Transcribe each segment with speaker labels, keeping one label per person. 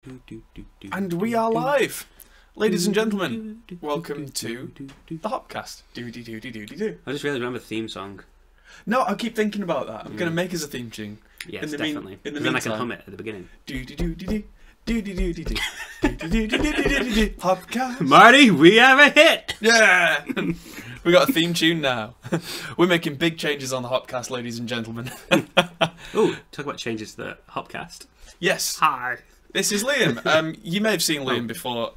Speaker 1: And we are live, ladies and gentlemen. Welcome to the Hopcast.
Speaker 2: I just really remember the theme song.
Speaker 1: No, I keep thinking about that. I'm going to make us a theme tune.
Speaker 2: Yes, definitely.
Speaker 1: In the
Speaker 2: then
Speaker 1: meantime,
Speaker 2: I can hum it at the beginning.
Speaker 1: Hopcast.
Speaker 2: Marty, we have a hit!
Speaker 1: Yeah! We got a theme tune now. We're making big changes on the Hopcast, ladies and gentlemen.
Speaker 2: Oh, talk about changes to the Hopcast.
Speaker 1: Yes.
Speaker 2: Hi.
Speaker 1: This is Liam. You may have seen Liam before.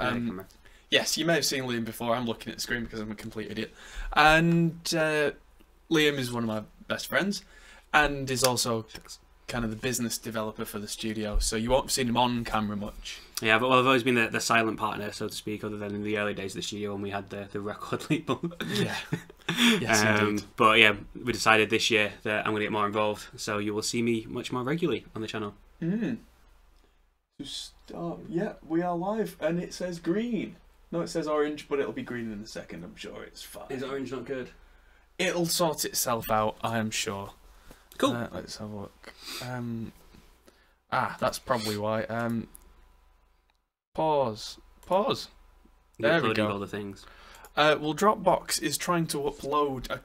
Speaker 2: Yes,
Speaker 1: you may have seen Liam before. I'm looking at the screen because I'm a complete idiot. And Liam is one of my best friends and is also kind of the business developer for the studio. So you won't have seen him on camera much.
Speaker 2: Yeah, but I've always been the silent partner, so to speak, other than in the early days of the studio when we had the record label.
Speaker 1: Yeah. Yes, indeed.
Speaker 2: But yeah, we decided this year that I'm going to get more involved, so you will see me much more regularly on the channel.
Speaker 1: To start, yeah, we are live, and it says green. No, it says orange, but it'll be green in a second. I'm sure it's fine.
Speaker 2: Is orange not good?
Speaker 1: It'll sort itself out, I am sure.
Speaker 2: Cool.
Speaker 1: Let's have a look. That's probably why. Pause. There we go.
Speaker 2: All the things.
Speaker 1: Well, Dropbox is trying to upload a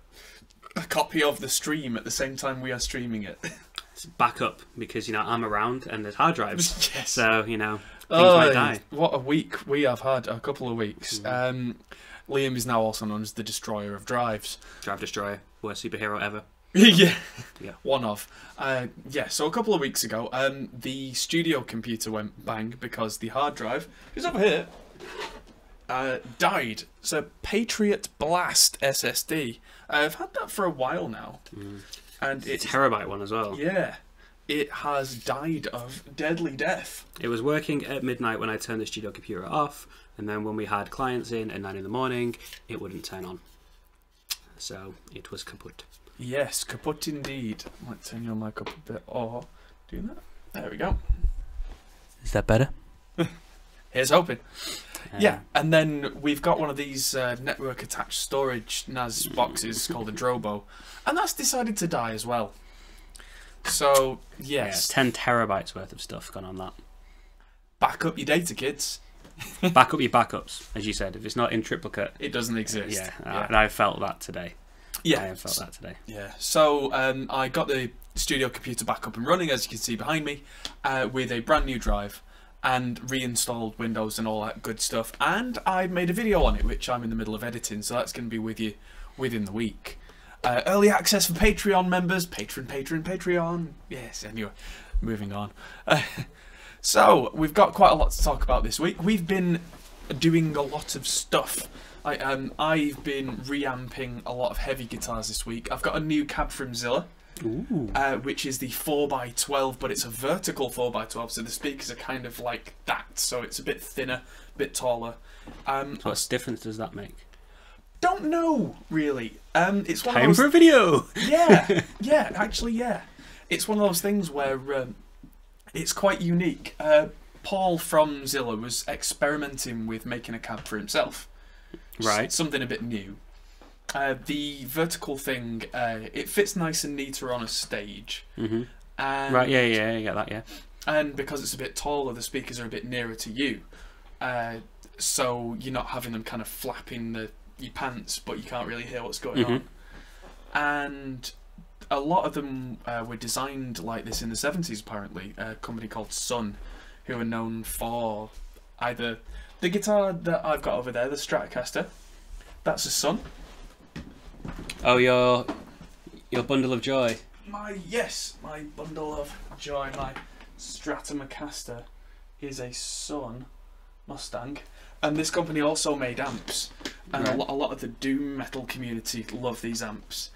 Speaker 1: copy of the stream at the same time we are streaming it.
Speaker 2: It's backup because I'm around and there's hard drives.
Speaker 1: Yes.
Speaker 2: So things might die.
Speaker 1: What a week we have had! A couple of weeks. Liam is now also known as the Destroyer of Drives.
Speaker 2: Drive Destroyer, worst superhero ever.
Speaker 1: Yeah.
Speaker 2: One
Speaker 1: of. So a couple of weeks ago, the studio computer went bang because the hard drive, who's over here, died. It's a Patriot Blast SSD. I've had that for a while now. And
Speaker 2: it's a terabyte one as well.
Speaker 1: Yeah. It has died of deadly death.
Speaker 2: It was working at midnight when I turned the studio computer off, and then when we had clients in at 9 in the morning, it wouldn't turn on. So it was kaput.
Speaker 1: Yes, kaput indeed. I might turn your mic up a bit or do that. There we go.
Speaker 2: Is that better?
Speaker 1: Here's hoping. Yeah, and then we've got one of these network attached storage NAS boxes called a Drobo, and that's decided to die as well. So, yes.
Speaker 2: 10 terabytes worth of stuff gone on that.
Speaker 1: Back up your data, kids.
Speaker 2: Back up your backups, as you said. If it's not in triplicate,
Speaker 1: it doesn't exist.
Speaker 2: Yeah, and I felt that today.
Speaker 1: Yeah.
Speaker 2: I have felt that today.
Speaker 1: Yeah, so I got the studio computer back up and running, as you can see behind me, with a brand new drive and reinstalled Windows and all that good stuff. And I made a video on it, which I'm in the middle of editing, so that's going to be with you within the week. Early access for Patreon members. Patreon. Yes, anyway, moving on. So, we've got quite a lot to talk about this week. We've been doing a lot of stuff. I've been reamping a lot of heavy guitars this week. I've got a new cab from Zilla, which is the 4x12, but it's a vertical 4x12, so the speakers are kind of like that, so it's a bit thinner, a bit taller.
Speaker 2: So what difference does that make?
Speaker 1: Don't know, really. It's one
Speaker 2: Time
Speaker 1: of those...
Speaker 2: for a video!
Speaker 1: Yeah, actually, yeah. It's one of those things where it's quite unique. Paul from Zilla was experimenting with making a cab for himself.
Speaker 2: Right.
Speaker 1: Something a bit new. The vertical thing, it fits nice and neater on a stage. And,
Speaker 2: right, yeah, I get that, yeah.
Speaker 1: And because it's a bit taller, the speakers are a bit nearer to you. So you're not having them kind of flapping your pants, but you can't really hear what's going on. And a lot of them were designed like this in the 70s, apparently. A company called Sun, who are known for either the guitar that I've got over there, the Stratocaster. That's a Sun.
Speaker 2: Oh, your bundle of joy.
Speaker 1: My bundle of joy, my Stratocaster is a Sun Mustang. And this company also made amps. And a lot of the doom metal community love these amps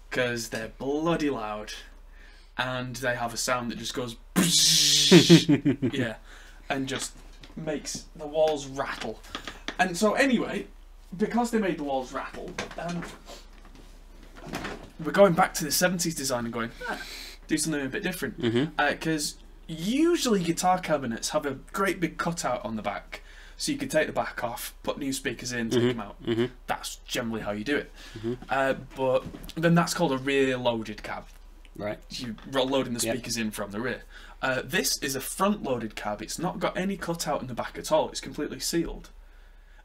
Speaker 1: because they're bloody loud and they have a sound that just goes yeah, and just makes the walls rattle. And so anyway, because they made the walls rattle, we're going back to the 70s design and going, do something a bit different. Because usually guitar cabinets have a great big cutout on the back. So you could take the back off, put new speakers in, take them out. That's generally how you do it. But then that's called a rear loaded cab.
Speaker 2: Right.
Speaker 1: You loading the speakers in from the rear. This is a front-loaded cab. It's not got any cutout in the back at all. It's completely sealed.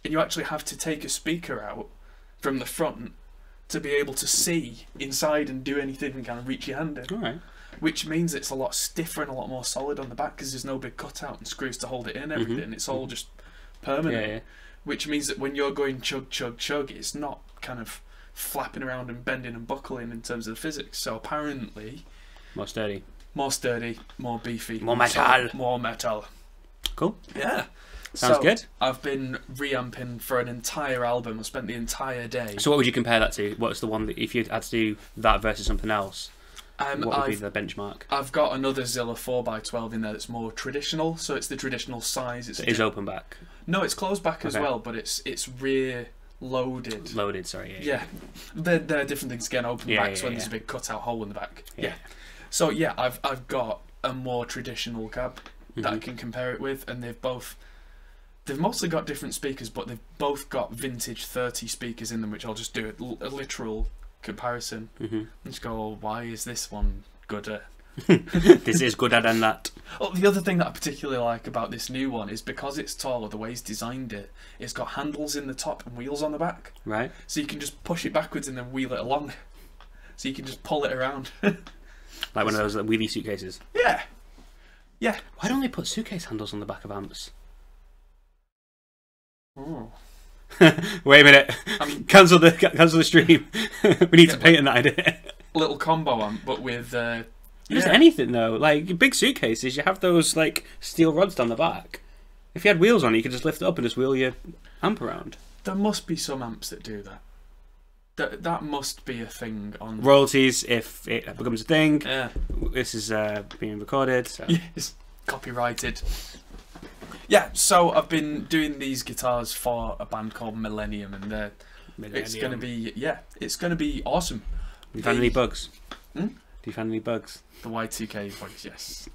Speaker 1: And you actually have to take a speaker out from the front to be able to see inside and do anything and kind of reach your hand in.
Speaker 2: All right.
Speaker 1: Which means it's a lot stiffer and a lot more solid on the back because there's no big cutout and screws to hold it in and everything. It's all just permanent.
Speaker 2: Yeah.
Speaker 1: Which means that when you're going chug, chug, chug, it's not kind of flapping around and bending and buckling in terms of the physics. So apparently...
Speaker 2: More sturdy,
Speaker 1: more beefy.
Speaker 2: more metal.
Speaker 1: More metal.
Speaker 2: Cool.
Speaker 1: Yeah.
Speaker 2: Sounds good.
Speaker 1: I've been reamping for an entire album. I spent the entire day.
Speaker 2: So what would you compare that to? What's the one that, if you had to do that versus something else, what would be the benchmark?
Speaker 1: I've got another Zilla 4x12 in there that's more traditional. So it's the traditional size.
Speaker 2: It is open back.
Speaker 1: No, it's closed back as well, but it's rear loaded.
Speaker 2: Loaded, sorry.
Speaker 1: Yeah. They're different things again. Open backs when there's a big cutout hole in the back. Yeah. So yeah, I've got a more traditional cab that I can compare it with, and they've mostly got different speakers, but they've both got vintage 30 speakers in them, which I'll just do a literal comparison and just go, oh, why is this one gooder?
Speaker 2: This is gooder than that.
Speaker 1: Oh, the other thing that I particularly like about this new one is because it's taller, the way he's designed it, it's got handles in the top and wheels on the back.
Speaker 2: Right.
Speaker 1: So you can just push it backwards and then wheel it along. So you can just pull it around.
Speaker 2: Like one of those wheelie suitcases.
Speaker 1: Yeah. Yeah.
Speaker 2: Why don't they put suitcase handles on the back of amps?
Speaker 1: Oh.
Speaker 2: Wait a minute. Cancel the stream. We need to patent that idea.
Speaker 1: Little combo amp, but with
Speaker 2: Just anything though. Like big suitcases, you have those like steel rods down the back. If you had wheels on it, you could just lift it up and just wheel your amp around.
Speaker 1: There must be some amps that do that. That must be a thing on
Speaker 2: royalties if it becomes a thing.
Speaker 1: Yeah.
Speaker 2: This is being recorded. So.
Speaker 1: Yes. Copyrighted. Yeah, so I've been doing these guitars for a band called Millennium, and it's gonna be awesome.
Speaker 2: Do you find any bugs?
Speaker 1: Hmm?
Speaker 2: Do you find any bugs?
Speaker 1: The Y2K bugs, yes.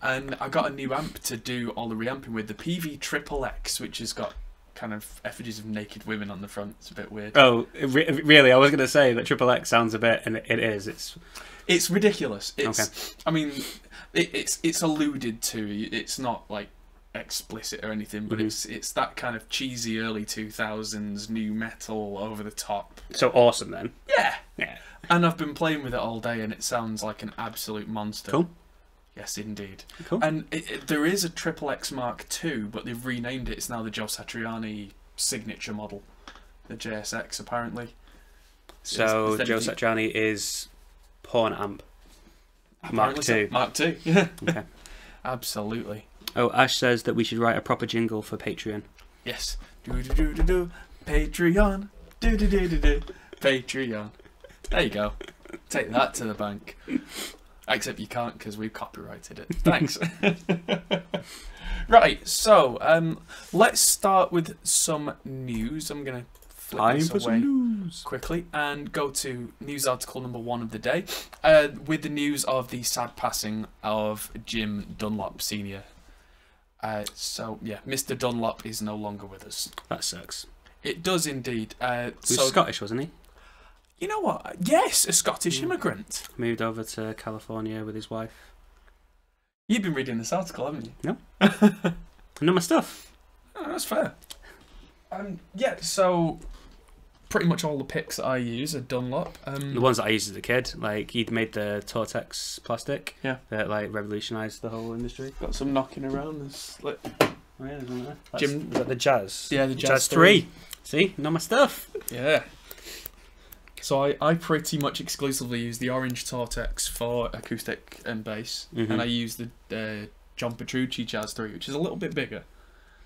Speaker 1: And I got a new amp to do all the reamping with, the PV Triple X, which has got kind of effigies of naked women on the front. It's a bit weird.
Speaker 2: Oh, really? I was going to say that Triple X sounds a bit, and it is.
Speaker 1: It's ridiculous. It's,
Speaker 2: okay.
Speaker 1: I mean, it's alluded to. It's not like explicit or anything, but it's that kind of cheesy early 2000s new metal over the top.
Speaker 2: So awesome then.
Speaker 1: Yeah.
Speaker 2: Yeah.
Speaker 1: And I've been playing with it all day, and it sounds like an absolute monster.
Speaker 2: Cool.
Speaker 1: Yes, indeed.
Speaker 2: Cool.
Speaker 1: And there is a Triple X Mark II, but they've renamed it. It's now the Joe Satriani signature model, the JSX apparently.
Speaker 2: So Joe Satriani is porn amp. Mark II.
Speaker 1: Mark II. Yeah.
Speaker 2: Okay.
Speaker 1: Absolutely.
Speaker 2: Oh, Ash says that we should write a proper jingle for Patreon.
Speaker 1: Yes. Do do do do do. Patreon. Do do do do do. Patreon. There you go. Take that to the bank. Except you can't because we've copyrighted it. Thanks. Right, so let's start with some news. I'm going to flip this away quickly and go to news article number 1 of the day with the news of the sad passing of Jim Dunlop Sr. So, yeah, Mr. Dunlop is no longer with us.
Speaker 2: That sucks.
Speaker 1: It does indeed.
Speaker 2: He was Scottish, wasn't he?
Speaker 1: You know what? Yes, a Scottish immigrant.
Speaker 2: Moved over to California with his wife.
Speaker 1: You've been reading this article, haven't you?
Speaker 2: No. I know my stuff.
Speaker 1: Oh, that's fair. Yeah, so pretty much all the picks that I use are Dunlop.
Speaker 2: The ones that I used as a kid, like he'd made the Tortex plastic.
Speaker 1: Yeah.
Speaker 2: That like revolutionised the whole industry.
Speaker 1: Got some knocking around. There's
Speaker 2: Oh yeah, there's one there.
Speaker 1: Jim,
Speaker 2: is that the Jazz?
Speaker 1: Yeah, the Jazz
Speaker 2: 3. See, know my stuff.
Speaker 1: Yeah. So I pretty much exclusively use the orange Tortex for acoustic and bass, and I use the John Petrucci Jazz 3, which is a little bit bigger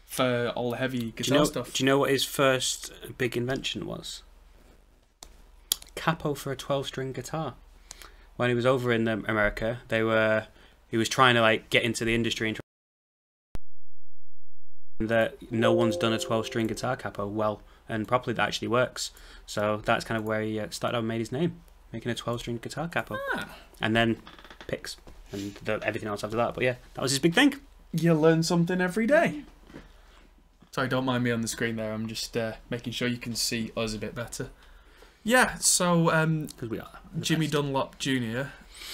Speaker 1: for all the heavy guitar stuff.
Speaker 2: Do you know what his first big invention was? Capo for a 12-string guitar. When he was over in America, he was trying to like get into the industry and that no one's done a 12-string guitar capo well and properly that actually works. So that's kind of where he started out and made his name, making a 12-string guitar capo. And then picks and everything else after that. But yeah, that was his big thing.
Speaker 1: You learn something every day. Sorry, don't mind me on the screen there. I'm just making sure you can see us a bit better. Yeah, so
Speaker 2: because we are
Speaker 1: Jimmy Dunlop Jr.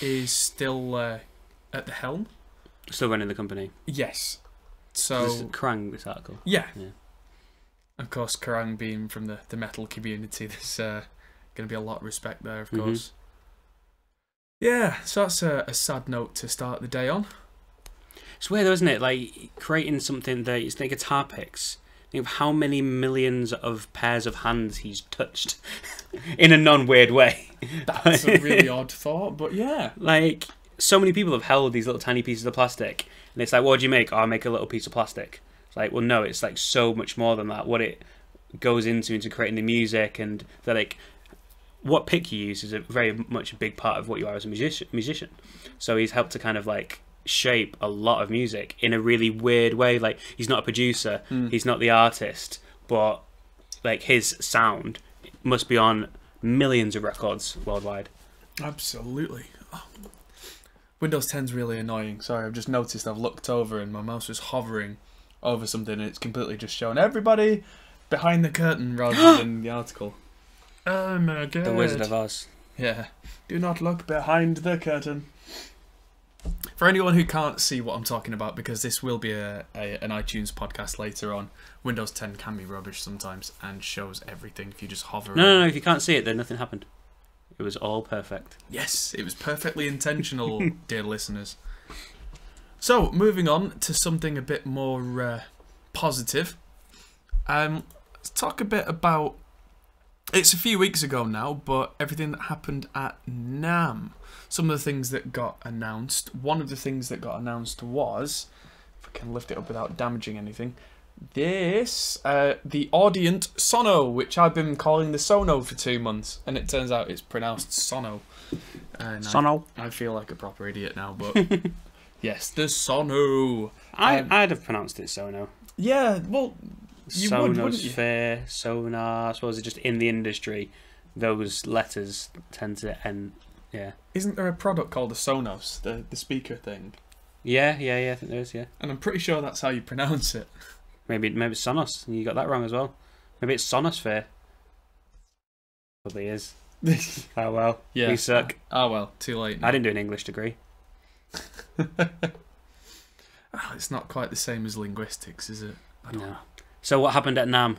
Speaker 1: is still at the helm
Speaker 2: Still running the company.
Speaker 1: Yes.
Speaker 2: So
Speaker 1: So
Speaker 2: this is Krang, this article.
Speaker 1: yeah.
Speaker 2: Yeah.
Speaker 1: Of course, Kerrang being from the metal community, there's going to be a lot of respect there, of course. Yeah, so that's a sad note to start the day on.
Speaker 2: It's weird though, isn't it? Like, creating something that it's like guitar picks. Think of how many millions of pairs of hands he's touched in a non-weird way.
Speaker 1: That's a really odd thought, but yeah.
Speaker 2: Like, so many people have held these little tiny pieces of plastic, and it's like, what do you make? Oh, I make a little piece of plastic. It's like, well, no, it's like so much more than that. What it goes into creating the music, and the, like, what pick you use is a very much a big part of what you are as a musician. So he's helped to kind of like shape a lot of music in a really weird way. Like, he's not a producer, he's not the artist, but like his sound must be on millions of records worldwide.
Speaker 1: Absolutely. Oh. Windows 10's really annoying. Sorry, I've just noticed I've looked over and my mouse was hovering over something and it's completely just showing everybody behind the curtain rather than the article. Oh my god.
Speaker 2: The Wizard of Oz.
Speaker 1: Yeah. Do not look behind the curtain. For anyone who can't see what I'm talking about, because this will be an iTunes podcast later on, Windows 10 can be rubbish sometimes and shows everything if you just hover.
Speaker 2: No, if you can't see it, then nothing happened. It was all perfect.
Speaker 1: Yes, it was perfectly intentional, dear listeners. So, moving on to something a bit more positive. Let's talk a bit about... It's a few weeks ago now, but everything that happened at NAMM. Some of the things that got announced. One of the things that got announced was, if I can lift it up without damaging anything, the Audient Sono, which I've been calling the Sono for 2 months, and it turns out it's pronounced Sono. And
Speaker 2: Sono.
Speaker 1: I feel like a proper idiot now, but yes, the Sono.
Speaker 2: I'd have pronounced it Sono.
Speaker 1: Yeah, well, you would, wouldn't you?
Speaker 2: Sonosphere, sonar. I suppose it's just in the industry, those letters tend to end. Yeah.
Speaker 1: Isn't there a product called the Sonos, the speaker thing?
Speaker 2: Yeah, I think there is, yeah.
Speaker 1: And I'm pretty sure that's how you pronounce it.
Speaker 2: Maybe it's Sonos, and you got that wrong as well. Maybe it's Sonosphere. Probably is. Oh well,
Speaker 1: Yeah.
Speaker 2: we suck.
Speaker 1: Oh well, too late now.
Speaker 2: I didn't do an English degree.
Speaker 1: It's not quite the same as linguistics, is it? I don't know.
Speaker 2: So what happened at NAMM?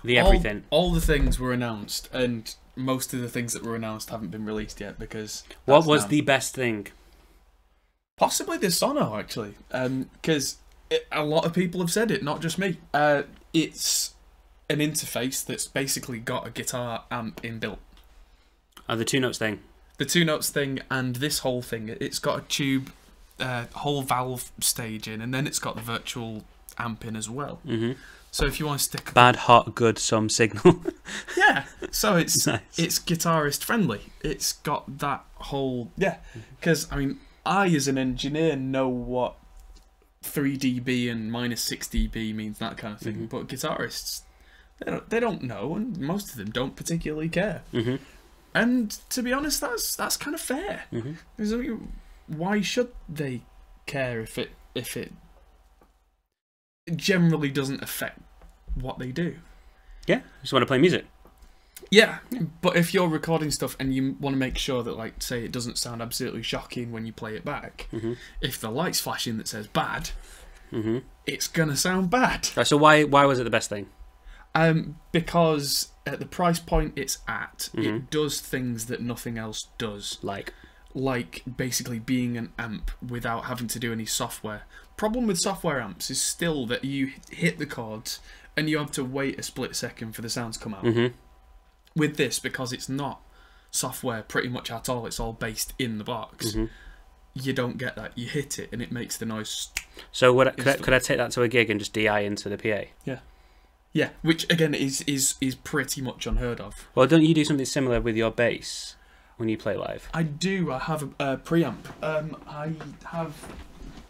Speaker 2: Everything.
Speaker 1: All the things were announced, and most of the things that were announced haven't been released yet because...
Speaker 2: What was
Speaker 1: NAMM.
Speaker 2: the best thing?
Speaker 1: Possibly the Sono, actually. Because a lot of people have said it, not just me. It's an interface that's basically got a guitar amp inbuilt.
Speaker 2: Oh, the 2 notes thing.
Speaker 1: The 2 notes thing and this whole thing, it's got a tube, whole valve stage in, and then it's got the virtual amp in as well.
Speaker 2: Mm-hmm.
Speaker 1: So if you want to stick...
Speaker 2: Bad, hot, good, some signal.
Speaker 1: Yeah, so it's
Speaker 2: Nice.
Speaker 1: It's guitarist friendly. It's got that whole... Yeah, because, I mean, I as an engineer know what 3 dB and minus 6 dB means, that kind of thing, but guitarists, they don't know, and most of them don't particularly care.
Speaker 2: Mm-hmm.
Speaker 1: And to be honest, that's kind of fair.
Speaker 2: Mm-hmm.
Speaker 1: Because, I mean, why should they care if it generally doesn't affect what they do?
Speaker 2: Yeah, just want to play music.
Speaker 1: Yeah, but if you're recording stuff and you want to make sure that, like, say, it doesn't sound absolutely shocking when you play it back, if the light's flashing that says bad, it's gonna sound bad.
Speaker 2: Right, so why was it the best thing?
Speaker 1: Because at the price point it's at, it does things that nothing else does. Like basically being an amp without having to do any software. Problem with software amps is still that you hit the chords and you have to wait a split second for the sound to come out. With this, because it's not software pretty much at all, it's all based in the box, you don't get that. You hit it and it makes the noise.
Speaker 2: So could I take that to a gig and just DI into the PA?
Speaker 1: Yeah, which again is pretty much unheard of.
Speaker 2: Well, don't you do something similar with your bass when you play live?
Speaker 1: I do. I have a preamp. I have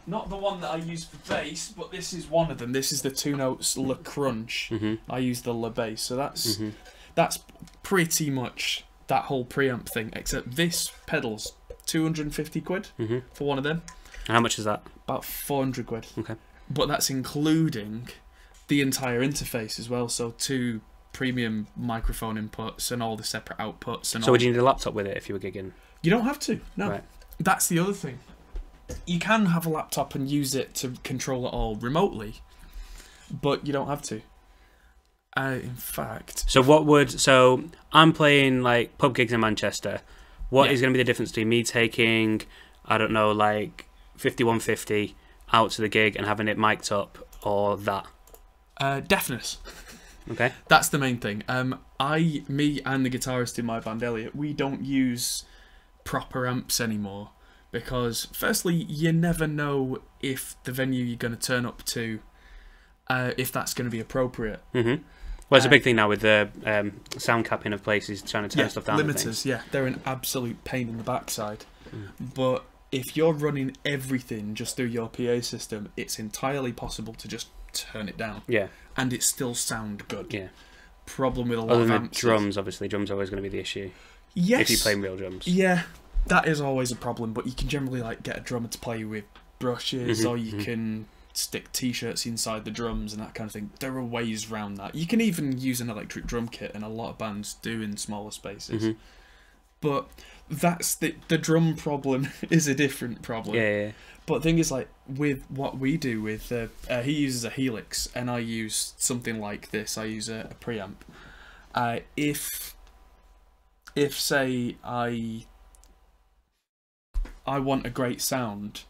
Speaker 1: not the one that I use for bass, but this is one of them. This is the 2 notes Le Crunch. I use the Le Bass, so that's pretty much that whole preamp thing. Except this pedal's 250 quid for one of them.
Speaker 2: How much is that?
Speaker 1: About 400 quid.
Speaker 2: Okay.
Speaker 1: But that's including the entire interface as well. So 2 premium microphone inputs and all the separate outputs. And
Speaker 2: so would you need a laptop with it if you were gigging?
Speaker 1: You don't have to. No.
Speaker 2: Right.
Speaker 1: That's the other thing. you can have a laptop and use it to control it all remotely, but you don't have to. In fact...
Speaker 2: So I'm playing, like, pub gigs in Manchester. What is going to be the difference between me taking, I don't know, like, 5150 out to the gig and having it mic'd up, or that?
Speaker 1: Deafness.
Speaker 2: Okay.
Speaker 1: That's the main thing. Me and the guitarist in my band, Elliot, we don't use proper amps anymore because, firstly, you never know if the venue you're going to turn up to, if that's going to be appropriate.
Speaker 2: Mm-hmm. Well, it's a big thing now with the sound capping of places trying to turn stuff down.
Speaker 1: Limiters, they're an absolute pain in the backside. But if you're running everything just through your PA system, it's entirely possible to just turn it down.
Speaker 2: Yeah.
Speaker 1: And it still sound good.
Speaker 2: Yeah.
Speaker 1: Problem with a lot
Speaker 2: Other
Speaker 1: of
Speaker 2: than
Speaker 1: amps.
Speaker 2: Drums, obviously, drums are always going to be the issue.
Speaker 1: Yes.
Speaker 2: If you play real drums.
Speaker 1: Yeah, that is always a problem. But you can generally like get a drummer to play with brushes, or you can stick T-shirts inside the drums and that kind of thing. There are ways around that. You can even use an electric drum kit, and a lot of bands do in smaller spaces. But that's the drum problem is a different problem.
Speaker 2: Yeah.
Speaker 1: But the thing is, like, with what we do with... he uses a Helix, and I use something like this. I use a preamp. If say, I want a great sound,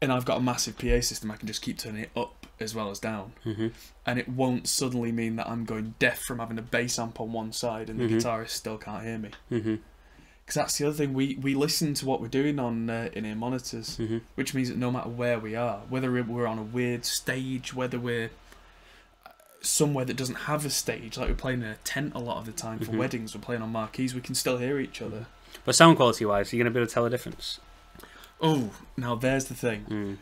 Speaker 1: and I've got a massive PA system, I can just keep turning it up as well as down. And it won't suddenly mean that I'm going deaf from having a bass amp on one side, and the guitarist still can't hear me. Because that's the other thing, we listen to what we're doing on in-ear monitors, which means that no matter where we are, whether we're on a weird stage, whether we're somewhere that doesn't have a stage, like we're playing in a tent a lot of the time for weddings, we're playing on marquees, we can still hear each other.
Speaker 2: But sound quality wise, are you going to be able to tell the difference?
Speaker 1: Oh, now there's the thing.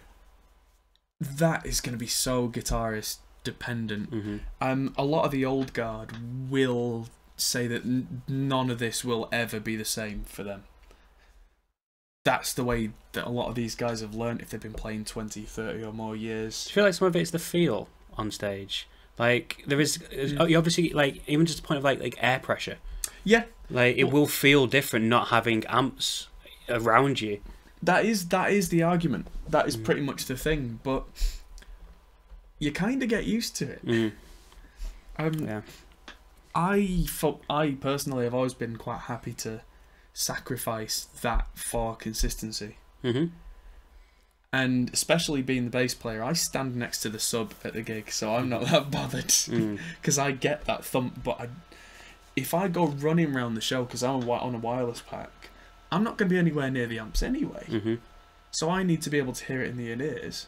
Speaker 1: That is going to be so guitarist dependent. A lot of the old guard will say that none of this will ever be the same for them. That's the way that a lot of these guys have learned if they've been playing 20, 30 or more years.
Speaker 2: I feel like some of it's the feel on stage. Like, there is... You obviously, like, even just a point of, like air pressure.
Speaker 1: Yeah.
Speaker 2: Like, it will feel different not having amps around you.
Speaker 1: That is the argument. That is pretty much the thing. But you kind of get used to it.
Speaker 2: Yeah.
Speaker 1: I personally have always been quite happy to sacrifice that for consistency. And especially being the bass player, I stand next to the sub at the gig, so I'm not that bothered because I get that thump. But if I go running around the show because I'm on a wireless pack, I'm not going to be anywhere near the amps anyway. So I need to be able to hear it in the in-ears.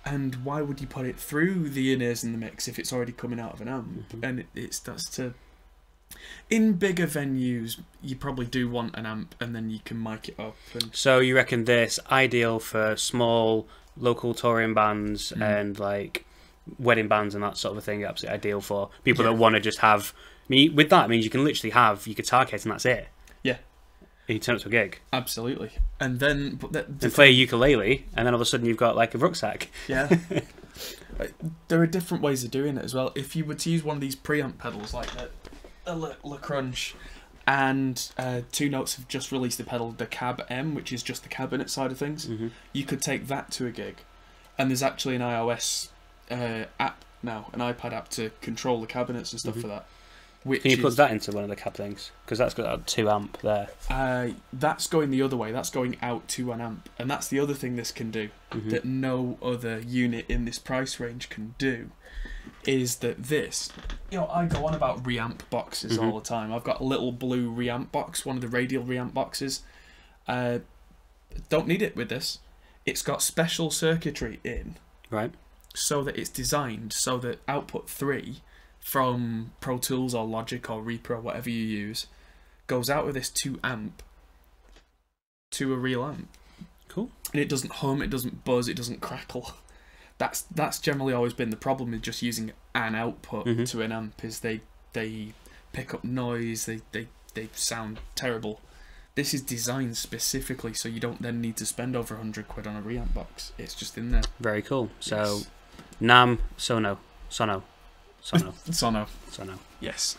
Speaker 1: And why would you put it through the in-ears in the mix if it's already coming out of an amp? And it starts to... In bigger venues, you probably do want an amp, and then you can mic it up.
Speaker 2: So you reckon this ideal for small local touring bands and like wedding bands and that sort of a thing? Absolutely ideal for people that want to just have... I mean, with that, it means you can literally have your guitar kit and that's it. Yeah. And you turn it to a gig.
Speaker 1: Absolutely. And then...
Speaker 2: And play a ukulele, and then all of a sudden you've got like a rucksack.
Speaker 1: Yeah. There are different ways of doing it as well. If you were to use one of these preamp pedals like that, La Crunch, and Two Notes have just released the pedal, the Cab M, which is just the cabinet side of things. You could take that to a gig, and there's actually an iOS app now, an iPad app to control the cabinets and stuff for that.
Speaker 2: Can you plug that into one of the cab things? Because that's got a 2 amp there.
Speaker 1: That's going the other way. That's going out to an amp, and that's the other thing this can do that no other unit in this price range can do. Is that this? You know, I go on about reamp boxes all the time. I've got a little blue reamp box, one of the radial reamp boxes. Don't need it with this. It's got special circuitry in,
Speaker 2: right?
Speaker 1: So that it's designed so that output 3 from Pro Tools or Logic or Repro, whatever you use, goes out with this 2 amp to a real amp.
Speaker 2: Cool. And
Speaker 1: it doesn't hum, it doesn't buzz, it doesn't crackle. That's generally always been the problem with just using an output to an amp, is they pick up noise, they sound terrible. This is designed specifically so you don't then need to spend over £100 on a reamp box. It's just in there.
Speaker 2: Very cool. So,
Speaker 1: yes.
Speaker 2: Nam, Sono.
Speaker 1: Sono. Yes.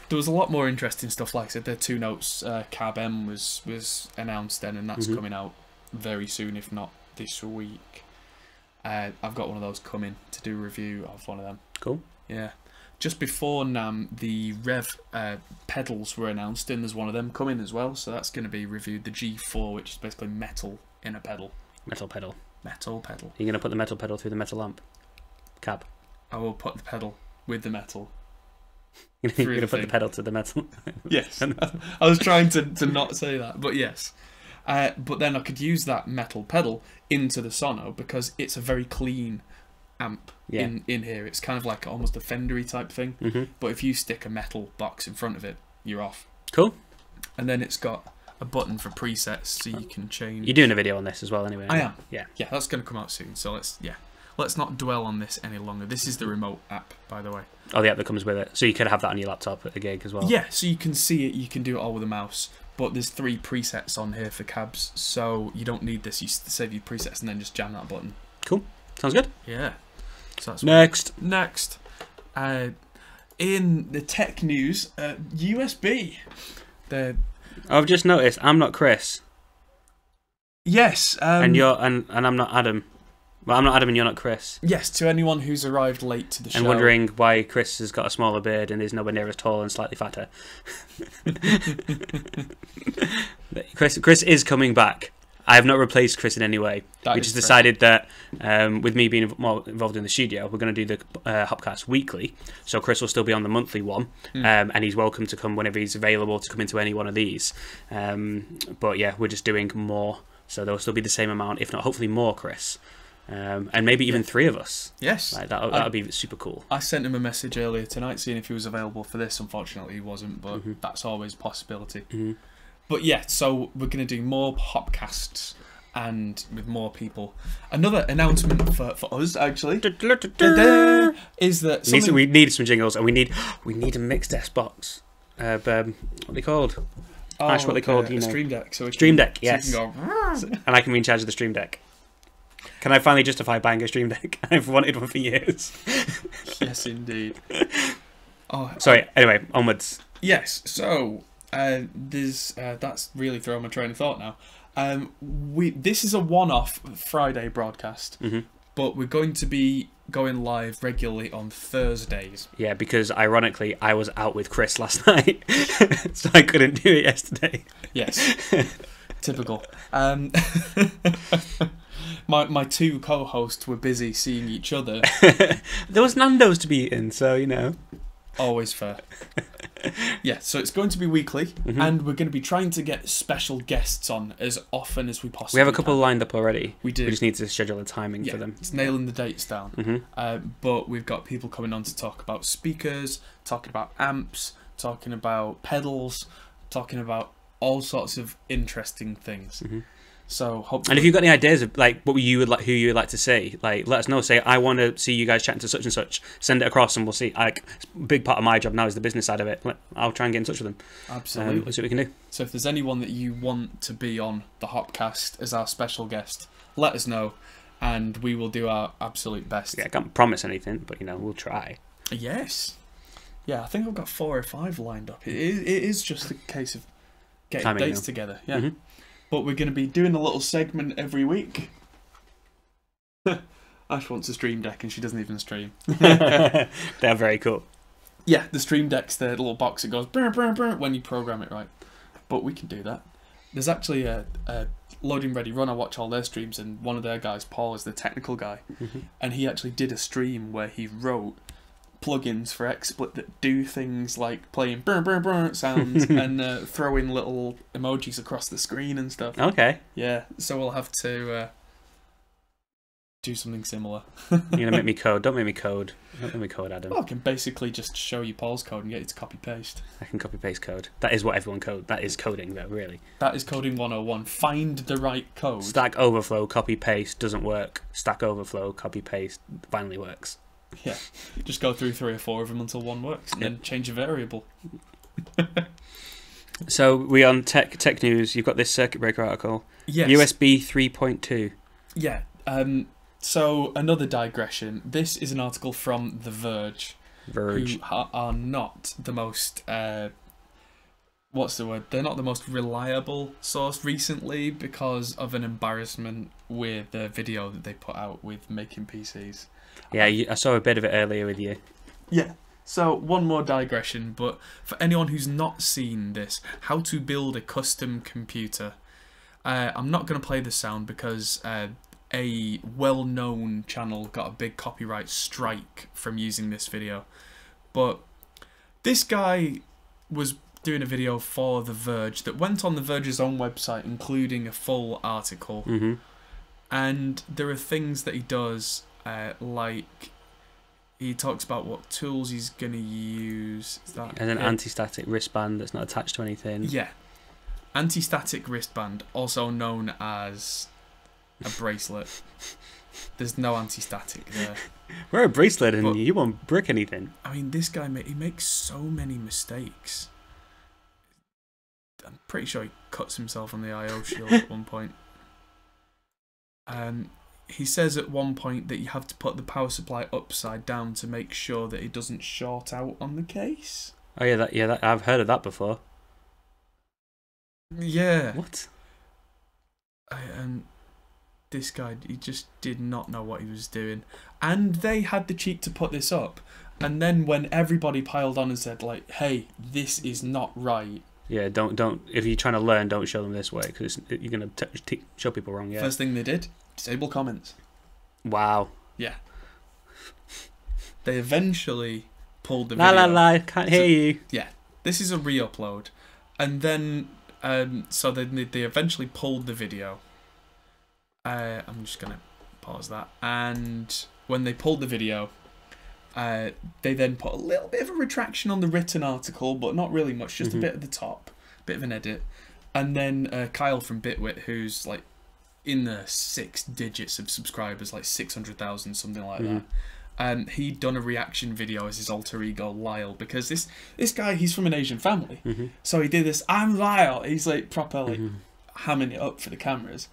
Speaker 1: There was a lot more interesting stuff, like I said, the Two Notes Cab M was announced then, and that's coming out very soon, if not this week. I've got one of those coming to do a review of one of them.
Speaker 2: Cool.
Speaker 1: Yeah. Just before NAMM, the Rev pedals were announced, and there's one of them coming as well. So that's going to be reviewed. The G4, which is basically metal in a pedal.
Speaker 2: Metal pedal.
Speaker 1: Metal pedal.
Speaker 2: You're going to put the metal pedal through the metal amp cab.
Speaker 1: I will put the pedal with the metal.
Speaker 2: You're going to put the pedal to the metal.
Speaker 1: Yes. I was trying to not say that, but yes. But then I could use that metal pedal into the Sono because it's a very clean amp in here. It's kind of like almost a Fendery type thing. But if you stick a metal box in front of it, you're off.
Speaker 2: Cool.
Speaker 1: And then it's got a button for presets so you can change.
Speaker 2: You're doing a video on this as well anyway.
Speaker 1: I am.
Speaker 2: Yeah.
Speaker 1: Yeah, that's going to come out soon. So let's not dwell on this any longer. This is the remote app, by the way.
Speaker 2: Oh, the app that comes with it. So you could have that on your laptop at a gig as well.
Speaker 1: Yeah, so you can see it. You can do it all with a mouse. But there's 3 presets on here for cabs, so you don't need this. You save your presets and then just jam that button.
Speaker 2: Cool. Sounds good.
Speaker 1: Yeah. So that's
Speaker 2: Next.
Speaker 1: In the tech news, USB.
Speaker 2: I've just noticed I'm not Chris.
Speaker 1: Yes.
Speaker 2: And I'm not Adam. Well, I'm not Adam and you're not Chris.
Speaker 1: Yes, to anyone who's arrived late to the show.
Speaker 2: And wondering why Chris has got a smaller beard and is nowhere near as tall and slightly fatter. Chris is coming back. I have not replaced Chris in any way. We just decided that with me being more involved in the studio, we're going to do the Hopcast weekly. So Chris will still be on the monthly one, and he's welcome to come whenever he's available to come into any one of these. But yeah, we're just doing more. So there will still be the same amount, if not hopefully more, Chris. And maybe even 3 of us.
Speaker 1: Yes.
Speaker 2: Like that would be super cool.
Speaker 1: I sent him a message earlier tonight seeing if he was available for this. Unfortunately, he wasn't, but that's always a possibility. But yeah, so we're going to do more Hopcasts and with more people. Another announcement for us, actually, is that
Speaker 2: we need some jingles, and we need a mixed Xbox. What are they called? Ash, what are they called? You know.
Speaker 1: Stream Deck.
Speaker 2: Stream Deck, yes.
Speaker 1: So you can go,
Speaker 2: and I can be in charge of the Stream Deck. Can I finally justify buying a Stream Deck? I've wanted one for years.
Speaker 1: Yes, indeed.
Speaker 2: Sorry. Anyway, onwards.
Speaker 1: Yes. So that's really thrown my train of thought now. This is a one-off Friday broadcast, but we're going to be going live regularly on Thursdays.
Speaker 2: Yeah, because ironically, I was out with Chris last night, so I couldn't do it yesterday.
Speaker 1: Yes. Typical. My 2 co-hosts were busy seeing each other.
Speaker 2: There was Nando's to be eaten, so you know.
Speaker 1: Always fair. Yeah, so it's going to be weekly, and we're going to be trying to get special guests on as often as we possibly can.
Speaker 2: We have a couple lined up already.
Speaker 1: We do.
Speaker 2: We just need to schedule a timing for them.
Speaker 1: It's nailing the dates down. But we've got people coming on to talk about speakers, talking about amps, talking about pedals, talking about all sorts of interesting things. So hopefully,
Speaker 2: and if you've got any ideas of like who you would like to see, like let us know. Say I want to see you guys chatting to such and such. Send it across, and we'll see. Like a big part of my job now is the business side of it. I'll try and get in touch with them.
Speaker 1: Absolutely.
Speaker 2: See what we can do.
Speaker 1: So if there's anyone that you want to be on the Hopcast as our special guest, let us know, and we will do our absolute best.
Speaker 2: Yeah, I can't promise anything, but you know we'll try.
Speaker 1: Yes. Yeah, I think I've got 4 or 5 lined up. It is just a case of getting dates together. Yeah. But we're going to be doing a little segment every week. Ash wants a Stream Deck and she doesn't even stream.
Speaker 2: They're very cool.
Speaker 1: Yeah, the Stream Deck's the little box that goes brr, brr, brr, when you program it right. But we can do that. There's actually a Loading Ready Run. I watch all their streams, and one of their guys, Paul, is the technical guy. And he actually did a stream where he wrote plugins for XSplit that do things like playing brr, brr, brr sounds and throwing little emojis across the screen and stuff.
Speaker 2: Okay.
Speaker 1: Yeah, so we'll have to do something similar.
Speaker 2: You're going to make me code. Don't make me code. Don't make me code, Adam.
Speaker 1: Well, I can basically just show you Paul's code and get you to copy-paste.
Speaker 2: I can copy-paste code. That is what everyone code. That is coding, though, really.
Speaker 1: That is coding 101. Find the right code.
Speaker 2: Stack Overflow, copy-paste doesn't work. Stack Overflow, copy-paste finally works.
Speaker 1: Yeah, just go through 3 or 4 of them until one works, and then change a variable.
Speaker 2: So we on tech news. You've got this circuit breaker article.
Speaker 1: Yes.
Speaker 2: USB 3.2.
Speaker 1: Yeah. So another digression. This is an article from The Verge. Who are not the most what's the word? They're not the most reliable source recently because of an embarrassment with the video that they put out with making PCs.
Speaker 2: Yeah, I saw a bit of it earlier with you.
Speaker 1: Yeah. So, one more digression, but for anyone who's not seen this, how to build a custom computer. I'm not going to play the sound because a well-known channel got a big copyright strike from using this video. But this guy was doing a video for The Verge that went on The Verge's own website, including a full article.
Speaker 2: Mm-hmm.
Speaker 1: And there are things that he does, like he talks about what tools he's going to use. Is that
Speaker 2: As an anti-static wristband that's not attached to anything.
Speaker 1: Yeah. Anti-static wristband, also known as a bracelet. There's no anti-static there.
Speaker 2: Wear a bracelet and
Speaker 1: But,
Speaker 2: you won't brick anything.
Speaker 1: I mean, this guy, he makes so many mistakes. I'm pretty sure he cuts himself on the I/O shield at one point. He says at one point that you have to put the power supply upside down to make sure that it doesn't short out on the case.
Speaker 2: Oh yeah, I've heard of that before.
Speaker 1: Yeah.
Speaker 2: What?
Speaker 1: And this guy, he just did not know what he was doing. And they had the cheek to put this up. And then when everybody piled on and said, like, hey, this is not right.
Speaker 2: Yeah, don't. If you're trying to learn, don't show them this way because you're gonna show people wrong. Yeah.
Speaker 1: First thing they did, disable comments.
Speaker 2: Wow.
Speaker 1: Yeah. They eventually pulled the
Speaker 2: La
Speaker 1: video.
Speaker 2: la, can't hear you.
Speaker 1: Yeah. This is a re-upload. And then, so they eventually pulled the video. I'm just going to pause that. And when they pulled the video, they then put a little bit of a retraction on the written article, but not really much, just a bit at the top, bit of an edit. And then Kyle from Bitwit, who's like in the 6 digits of subscribers, like 600,000, something like that. He'd done a reaction video as his alter ego Lyle, because this guy, he's from an Asian family. So he did this, I'm Lyle. He's like proper like hamming it up for the cameras.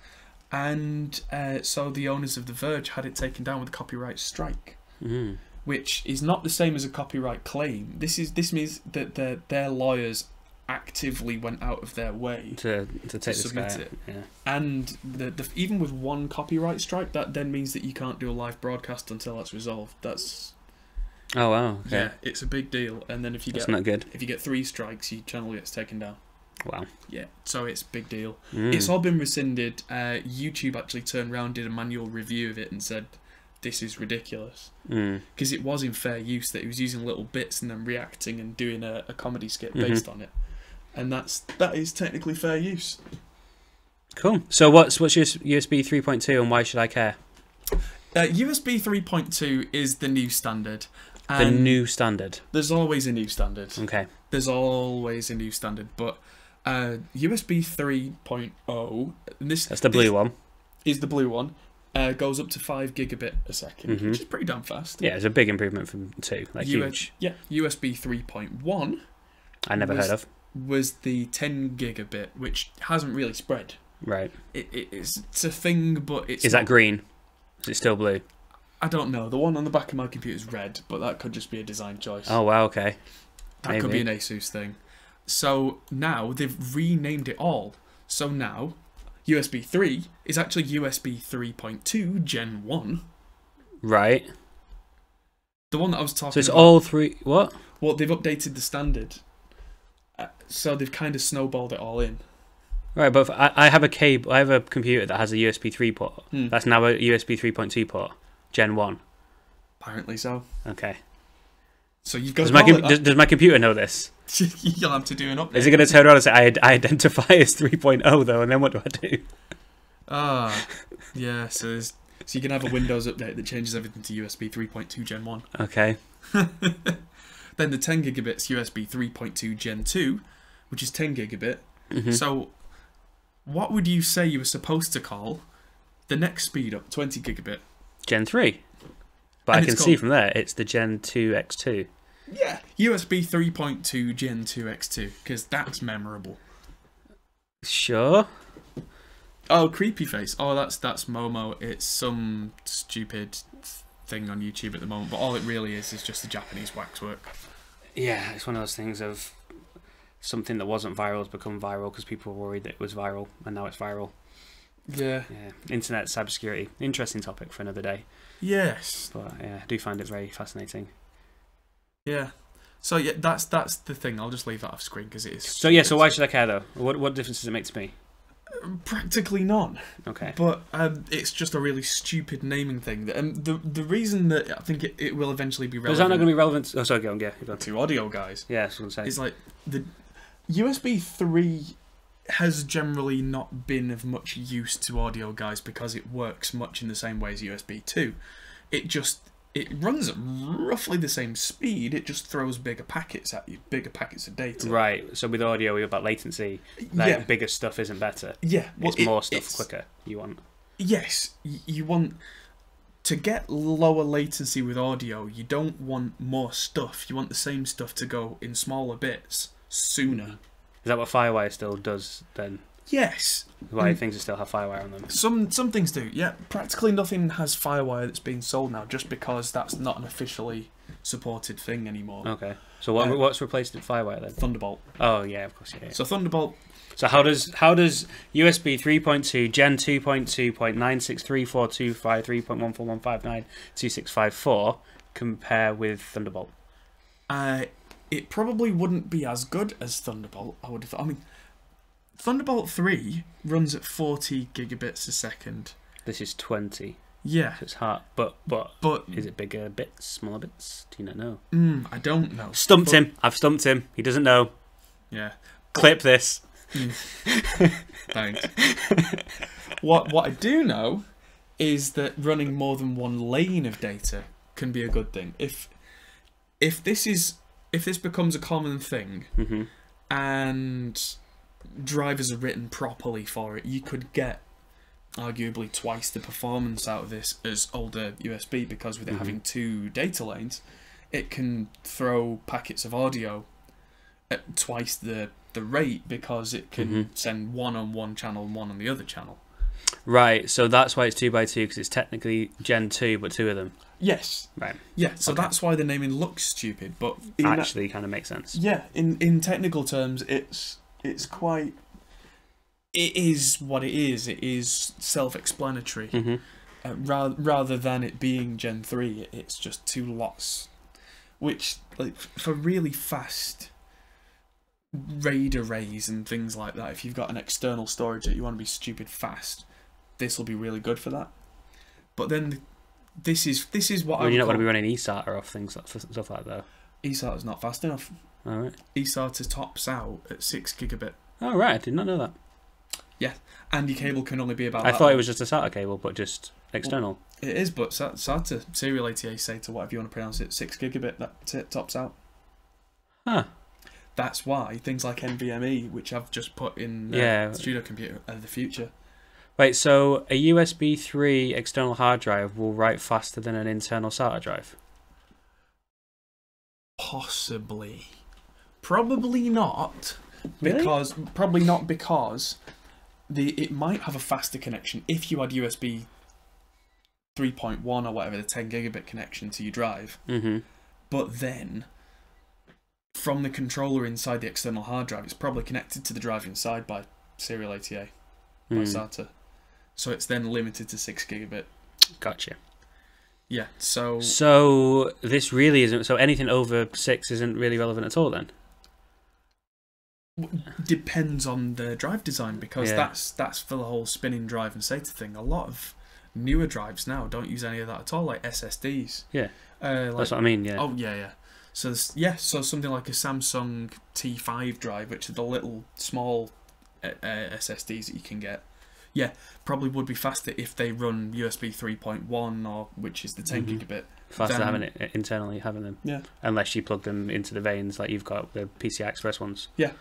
Speaker 1: And so the owners of The Verge had it taken down with a copyright strike. Which is not the same as a copyright claim. This means that their lawyers actively went out of their way
Speaker 2: to take
Speaker 1: submit
Speaker 2: this guy
Speaker 1: it.
Speaker 2: Yeah.
Speaker 1: And even with one copyright strike, that then means that you can't do a live broadcast until that's resolved. That's
Speaker 2: Oh wow. Okay.
Speaker 1: yeah, it's a big deal. And then if you
Speaker 2: That's
Speaker 1: get
Speaker 2: not good.
Speaker 1: if you get 3 strikes, your channel gets taken down.
Speaker 2: Wow.
Speaker 1: Yeah, so it's a big deal. It's all been rescinded. YouTube actually turned around, did a manual review of it, and said this is ridiculous, because it was in fair use that he was using little bits and then reacting and doing a comedy skit based on it, and that is technically fair use.
Speaker 2: Cool. So what's your USB 3.2 and why should I care?
Speaker 1: USB 3.2 is the new standard.
Speaker 2: The new standard.
Speaker 1: There's always a new standard.
Speaker 2: Okay.
Speaker 1: There's always a new standard, but USB 3.0.
Speaker 2: That's the blue one.
Speaker 1: Is the blue one. Goes up to 5 gigabit a second, which is pretty damn fast.
Speaker 2: Yeah, it's a big improvement from 2. Like huge.
Speaker 1: Yeah, USB 3.1.
Speaker 2: I never heard of.
Speaker 1: Was the 10 gigabit, which hasn't really spread.
Speaker 2: Right.
Speaker 1: It's a thing, but it's
Speaker 2: Is that green? Is it still blue?
Speaker 1: I don't know. The one on the back of my computer is red, but that could just be a design choice.
Speaker 2: Oh wow, okay.
Speaker 1: That could be an Asus thing. So now they've renamed it all. So now USB 3 is actually USB 3.2 Gen 1.
Speaker 2: Right.
Speaker 1: The one that I was talking about.
Speaker 2: So it's all 3... What?
Speaker 1: Well, they've updated the standard. So they've kind of snowballed it all in.
Speaker 2: Right, but if I have a cable. I have a computer that has a USB 3 port. That's now a USB 3.2 port. Gen 1.
Speaker 1: Apparently so.
Speaker 2: Okay.
Speaker 1: So you've got
Speaker 2: does my computer know this?
Speaker 1: You'll have to do an update.
Speaker 2: Is it going to turn around and say, I identify as 3.0 though, and then what do I do?
Speaker 1: Yeah, so you can have a Windows update that changes everything to USB 3.2 Gen 1.
Speaker 2: Okay.
Speaker 1: Then the 10 gigabits USB 3.2 Gen 2, which is 10 gigabit. So what would you say you were supposed to call the next speed up, 20 gigabit?
Speaker 2: Gen 3. But I can see from there, it's the Gen 2x2.
Speaker 1: Yeah, USB 3.2 Gen 2x2, because that's memorable.
Speaker 2: Sure.
Speaker 1: Oh, Creepy Face. Oh, that's Momo. It's some stupid thing on YouTube at the moment, but all it really is just the Japanese waxwork.
Speaker 2: Yeah, it's one of those things of... something that wasn't viral has become viral because people were worried that it was viral, and now it's viral.
Speaker 1: Yeah.
Speaker 2: Internet cybersecurity, interesting topic for another day.
Speaker 1: Yes.
Speaker 2: But yeah, I do find it very fascinating.
Speaker 1: Yeah. So yeah, that's the thing. I'll just leave that off screen because it is.
Speaker 2: So yeah, so why should I care though? What difference does it make to me?
Speaker 1: Practically none.
Speaker 2: Okay.
Speaker 1: But it's just a really stupid naming thing. The reason that I think it will eventually be relevant.
Speaker 2: Is that not going to be relevant? Oh, sorry, go on. Yeah, go on.
Speaker 1: To audio guys.
Speaker 2: Yeah, that's what I'm saying.
Speaker 1: It's like the USB 3 has generally not been of much use to audio guys because it works much in the same way as USB 2. It runs at roughly the same speed, it just throws bigger packets at you, bigger packets of data.
Speaker 2: Right, so with audio, we're about latency. Like, bigger stuff isn't better.
Speaker 1: Yeah.
Speaker 2: Well, it's more stuff quicker you want.
Speaker 1: Yes, you want... To get lower latency with audio, you don't want more stuff. You want the same stuff to go in smaller bits sooner.
Speaker 2: Is that what FireWire still does then?
Speaker 1: Yes.
Speaker 2: Why things still have FireWire on them?
Speaker 1: Some things do, yeah. Practically nothing has FireWire that's being sold now, just because that's not an officially supported thing anymore.
Speaker 2: Okay. So what's replaced FireWire then?
Speaker 1: Thunderbolt.
Speaker 2: Oh yeah, of course, yeah.
Speaker 1: So Thunderbolt.
Speaker 2: So how does USB 3.2 Gen 2.2.9634253.141592654 compare with Thunderbolt?
Speaker 1: It probably wouldn't be as good as Thunderbolt. I would have. I mean, Thunderbolt 3 runs at 40 gigabits a second.
Speaker 2: This is 20.
Speaker 1: Yeah.
Speaker 2: So it's hard, but is it bigger bits, smaller bits? Do you not know?
Speaker 1: I don't know.
Speaker 2: Stumped him. I've stumped him. He doesn't know.
Speaker 1: Yeah.
Speaker 2: Clip this.
Speaker 1: Thanks. What I do know is that running more than one lane of data can be a good thing. If this becomes a common thing, and drivers are written properly for it, you could get arguably twice the performance out of this as older USB, because with it having 2 data lanes, it can throw packets of audio at twice the rate, because it can send one on one channel and one on the other channel.
Speaker 2: Right, so that's why it's 2x2, because it's technically Gen 2, but 2 of them.
Speaker 1: Yes.
Speaker 2: Right.
Speaker 1: Yeah, so that's why the naming looks stupid, but
Speaker 2: actually kind of makes sense.
Speaker 1: Yeah, in technical terms, it's quite... It is what it is. It is self-explanatory. Rather than it being Gen 3, it's just 2 lots. Which, like, for really fast RAID arrays and things like that, if you've got an external storage that you want to be stupid fast, this will be really good for that. But then this is what
Speaker 2: you're not going to be running eSATA off things stuff like that.
Speaker 1: eSATA is not fast enough.
Speaker 2: All right.
Speaker 1: eSATA tops out at 6 gigabit.
Speaker 2: Oh right, I did not know that.
Speaker 1: Yeah, and your cable can only be about...
Speaker 2: I thought it was just a SATA cable, but just external.
Speaker 1: It is, but SATA, serial ATA SATA, whatever you want to pronounce it, 6 gigabit, that tops out.
Speaker 2: Huh.
Speaker 1: That's why things like NVMe, which I've just put in Studio Computer, are the future.
Speaker 2: Wait, so a USB 3 external hard drive will write faster than an internal SATA drive?
Speaker 1: Possibly. Probably not.
Speaker 2: Really?
Speaker 1: Probably not because it might have a faster connection if you had USB 3.1 or whatever, the 10 gigabit connection to your drive. But then, from the controller inside the external hard drive, it's probably connected to the drive inside by serial ATA, by SATA. So it's then limited to 6 gigabit.
Speaker 2: Gotcha.
Speaker 1: Yeah, so...
Speaker 2: So this really isn't... So anything over 6 isn't really relevant at all then?
Speaker 1: Depends on the drive design, because that's for the whole spinning drive and SATA thing. A lot of newer drives now don't use any of that at all, like SSDs.
Speaker 2: Yeah, that's what I mean, yeah.
Speaker 1: Oh, yeah. So, so something like a Samsung T5 drive, which are the little small SSDs that you can get, probably would be faster if they run USB 3.1, or which is the 10 gigabit.
Speaker 2: Faster having it internally, having them.
Speaker 1: Yeah.
Speaker 2: Unless you plug them into the vanes like you've got the PCI Express ones.
Speaker 1: Yeah.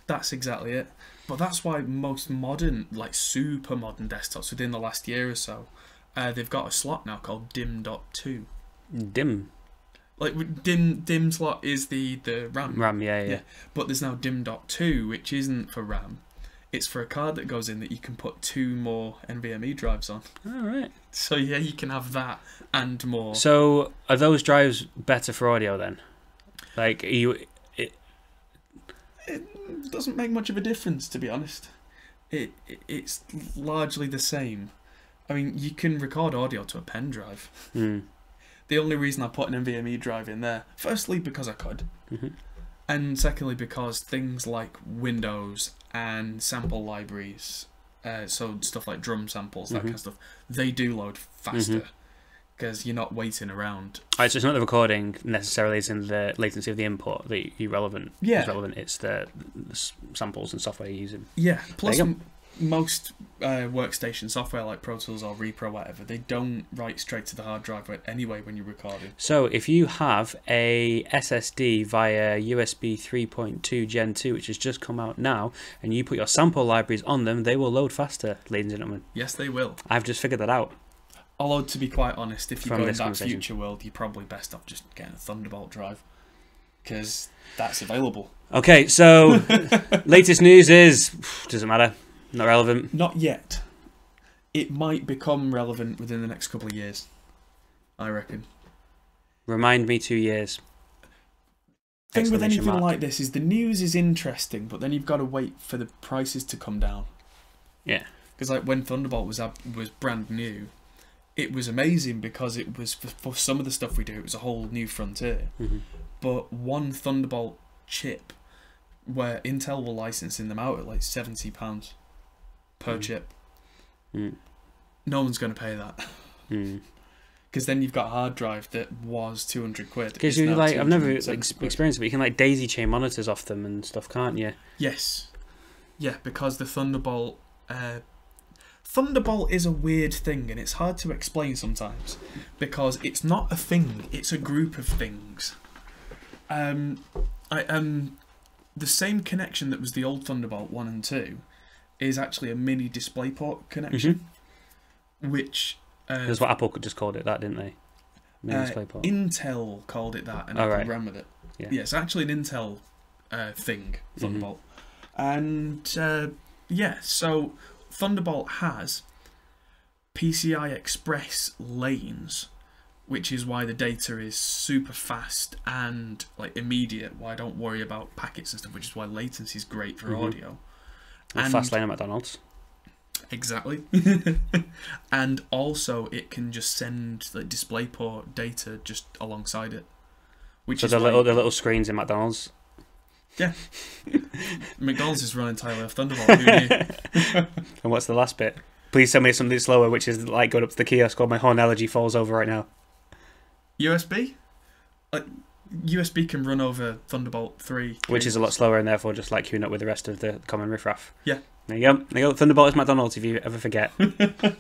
Speaker 1: That's exactly it. But that's why most modern, like super modern desktops within the last year or so, they've got a slot now called DIMM.2.
Speaker 2: DIMM?
Speaker 1: Like DIMM slot is the RAM.
Speaker 2: RAM, yeah.
Speaker 1: But there's now DIMM.2, which isn't for RAM. It's for a card that goes in that you can put 2 more NVMe drives on.
Speaker 2: Alright.
Speaker 1: So yeah, you can have that and more.
Speaker 2: So are those drives better for audio then? Like,
Speaker 1: Doesn't make much of a difference, to be honest. It's largely the same. I mean, you can record audio to a pen drive. The only reason I put an NVMe drive in there, firstly because I could, and secondly because things like Windows and sample libraries, so stuff like drum samples, that kind of stuff, they do load faster because you're not waiting around.
Speaker 2: So it's not the recording necessarily, it's in the latency of the input that is relevant. It's the samples and software you're using.
Speaker 1: Yeah, plus most workstation software like Pro Tools or Repro, whatever, they don't write straight to the hard drive anyway when you're recording.
Speaker 2: So if you have a SSD via USB 3.2 Gen 2, which has just come out now, and you put your sample libraries on them, they will load faster, ladies and gentlemen.
Speaker 1: Yes, they will.
Speaker 2: I've just figured that out.
Speaker 1: Although, to be quite honest, if you go in that future world, you're probably best off just getting a Thunderbolt drive, because that's available.
Speaker 2: Okay, so latest news is, doesn't matter. Not relevant.
Speaker 1: Not yet. It might become relevant within the next couple of years, I reckon.
Speaker 2: Remind me 2 years.
Speaker 1: Thing with anything like this is the news is interesting, but then you've got to wait for the prices to come down.
Speaker 2: Yeah.
Speaker 1: Because like when Thunderbolt was brand new, it was amazing because it was for some of the stuff we do, it was a whole new frontier. But one Thunderbolt chip, where Intel were licensing them out at like £70 per chip. No one's going to pay that. Because then you've got a hard drive that was 200 quid.
Speaker 2: Because you like, I've never experienced it, but you can like daisy chain monitors off them and stuff, can't you?
Speaker 1: Yes. Yeah, because the Thunderbolt... Thunderbolt is a weird thing, and it's hard to explain sometimes. Because it's not a thing, it's a group of things. The same connection that was the old Thunderbolt 1 and 2 is actually a mini DisplayPort connection, which...
Speaker 2: That's what Apple just called it, that, didn't they? Mini DisplayPort.
Speaker 1: Intel called it that, and Apple ran with it.
Speaker 2: Yeah,
Speaker 1: it's actually an Intel thing, Thunderbolt. And, so Thunderbolt has PCI Express lanes, which is why the data is super fast and like immediate, why I don't worry about packets and stuff, which is why latency is great for audio.
Speaker 2: And fast lane at McDonald's.
Speaker 1: Exactly. And also it can just send like DisplayPort data just alongside it. Which
Speaker 2: so
Speaker 1: is
Speaker 2: the little screens in McDonald's.
Speaker 1: Yeah. McDonald's is run entirely off Thunderbolt. Who knew?
Speaker 2: And what's the last bit? Please tell me something slower, which is like going up to the kiosk or my whole analogy falls over right now.
Speaker 1: USB? Like, USB can run over Thunderbolt 3.
Speaker 2: Which is a lot slower and therefore just like queuing up with the rest of the common riffraff.
Speaker 1: Yeah.
Speaker 2: There you go. There you go. Thunderbolt is McDonald's if you ever forget.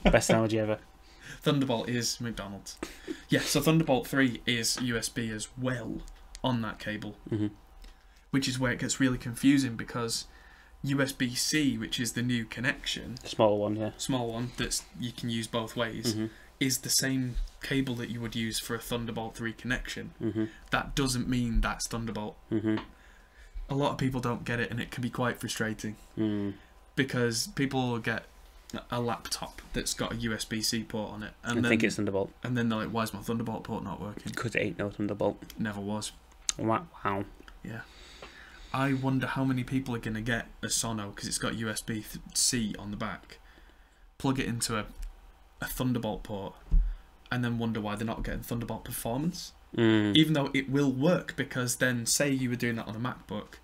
Speaker 2: Best analogy ever.
Speaker 1: Thunderbolt is McDonald's. Yeah, so Thunderbolt 3 is USB as well on that cable. Which is where it gets really confusing because USB-C, which is the new connection...
Speaker 2: The small one, yeah.
Speaker 1: Small one that you can use both ways, is the same cable that you would use for a Thunderbolt 3 connection. That doesn't mean that's Thunderbolt. A lot of people don't get it, and it can be quite frustrating. Because people will get a laptop that's got a USB-C port on it, and then
Speaker 2: think it's Thunderbolt.
Speaker 1: And then they're like, "Why is my Thunderbolt port not working?"
Speaker 2: Because it ain't no Thunderbolt.
Speaker 1: Never was.
Speaker 2: Wow.
Speaker 1: Yeah. I wonder how many people are going to get a Sono because it's got USB-C on the back, plug it into a Thunderbolt port, and then wonder why they're not getting Thunderbolt performance. Even though it will work, because then, say you were doing that on a MacBook,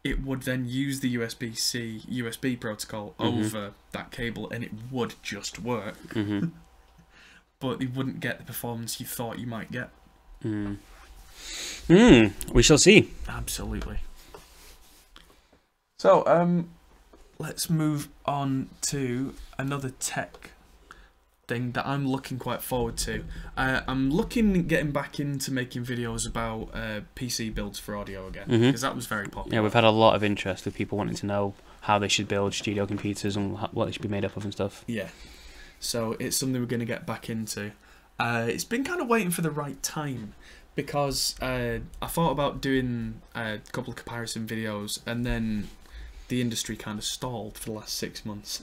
Speaker 1: it would then use the USB-C USB protocol over that cable, and it would just work. But you wouldn't get the performance you thought you might get.
Speaker 2: We shall see.
Speaker 1: Absolutely. So, let's move on to another tech thing that I'm looking quite forward to. I'm looking at getting back into making videos about PC builds for audio again, because that was very popular.
Speaker 2: Yeah, we've had a lot of interest with people wanting to know how they should build studio computers and what they should be made up of and stuff. Yeah.
Speaker 1: So it's something we're going to get back into. It's been kind of waiting for the right time, because I thought about doing a couple of comparison videos, and then the industry kind of stalled for the last 6 months.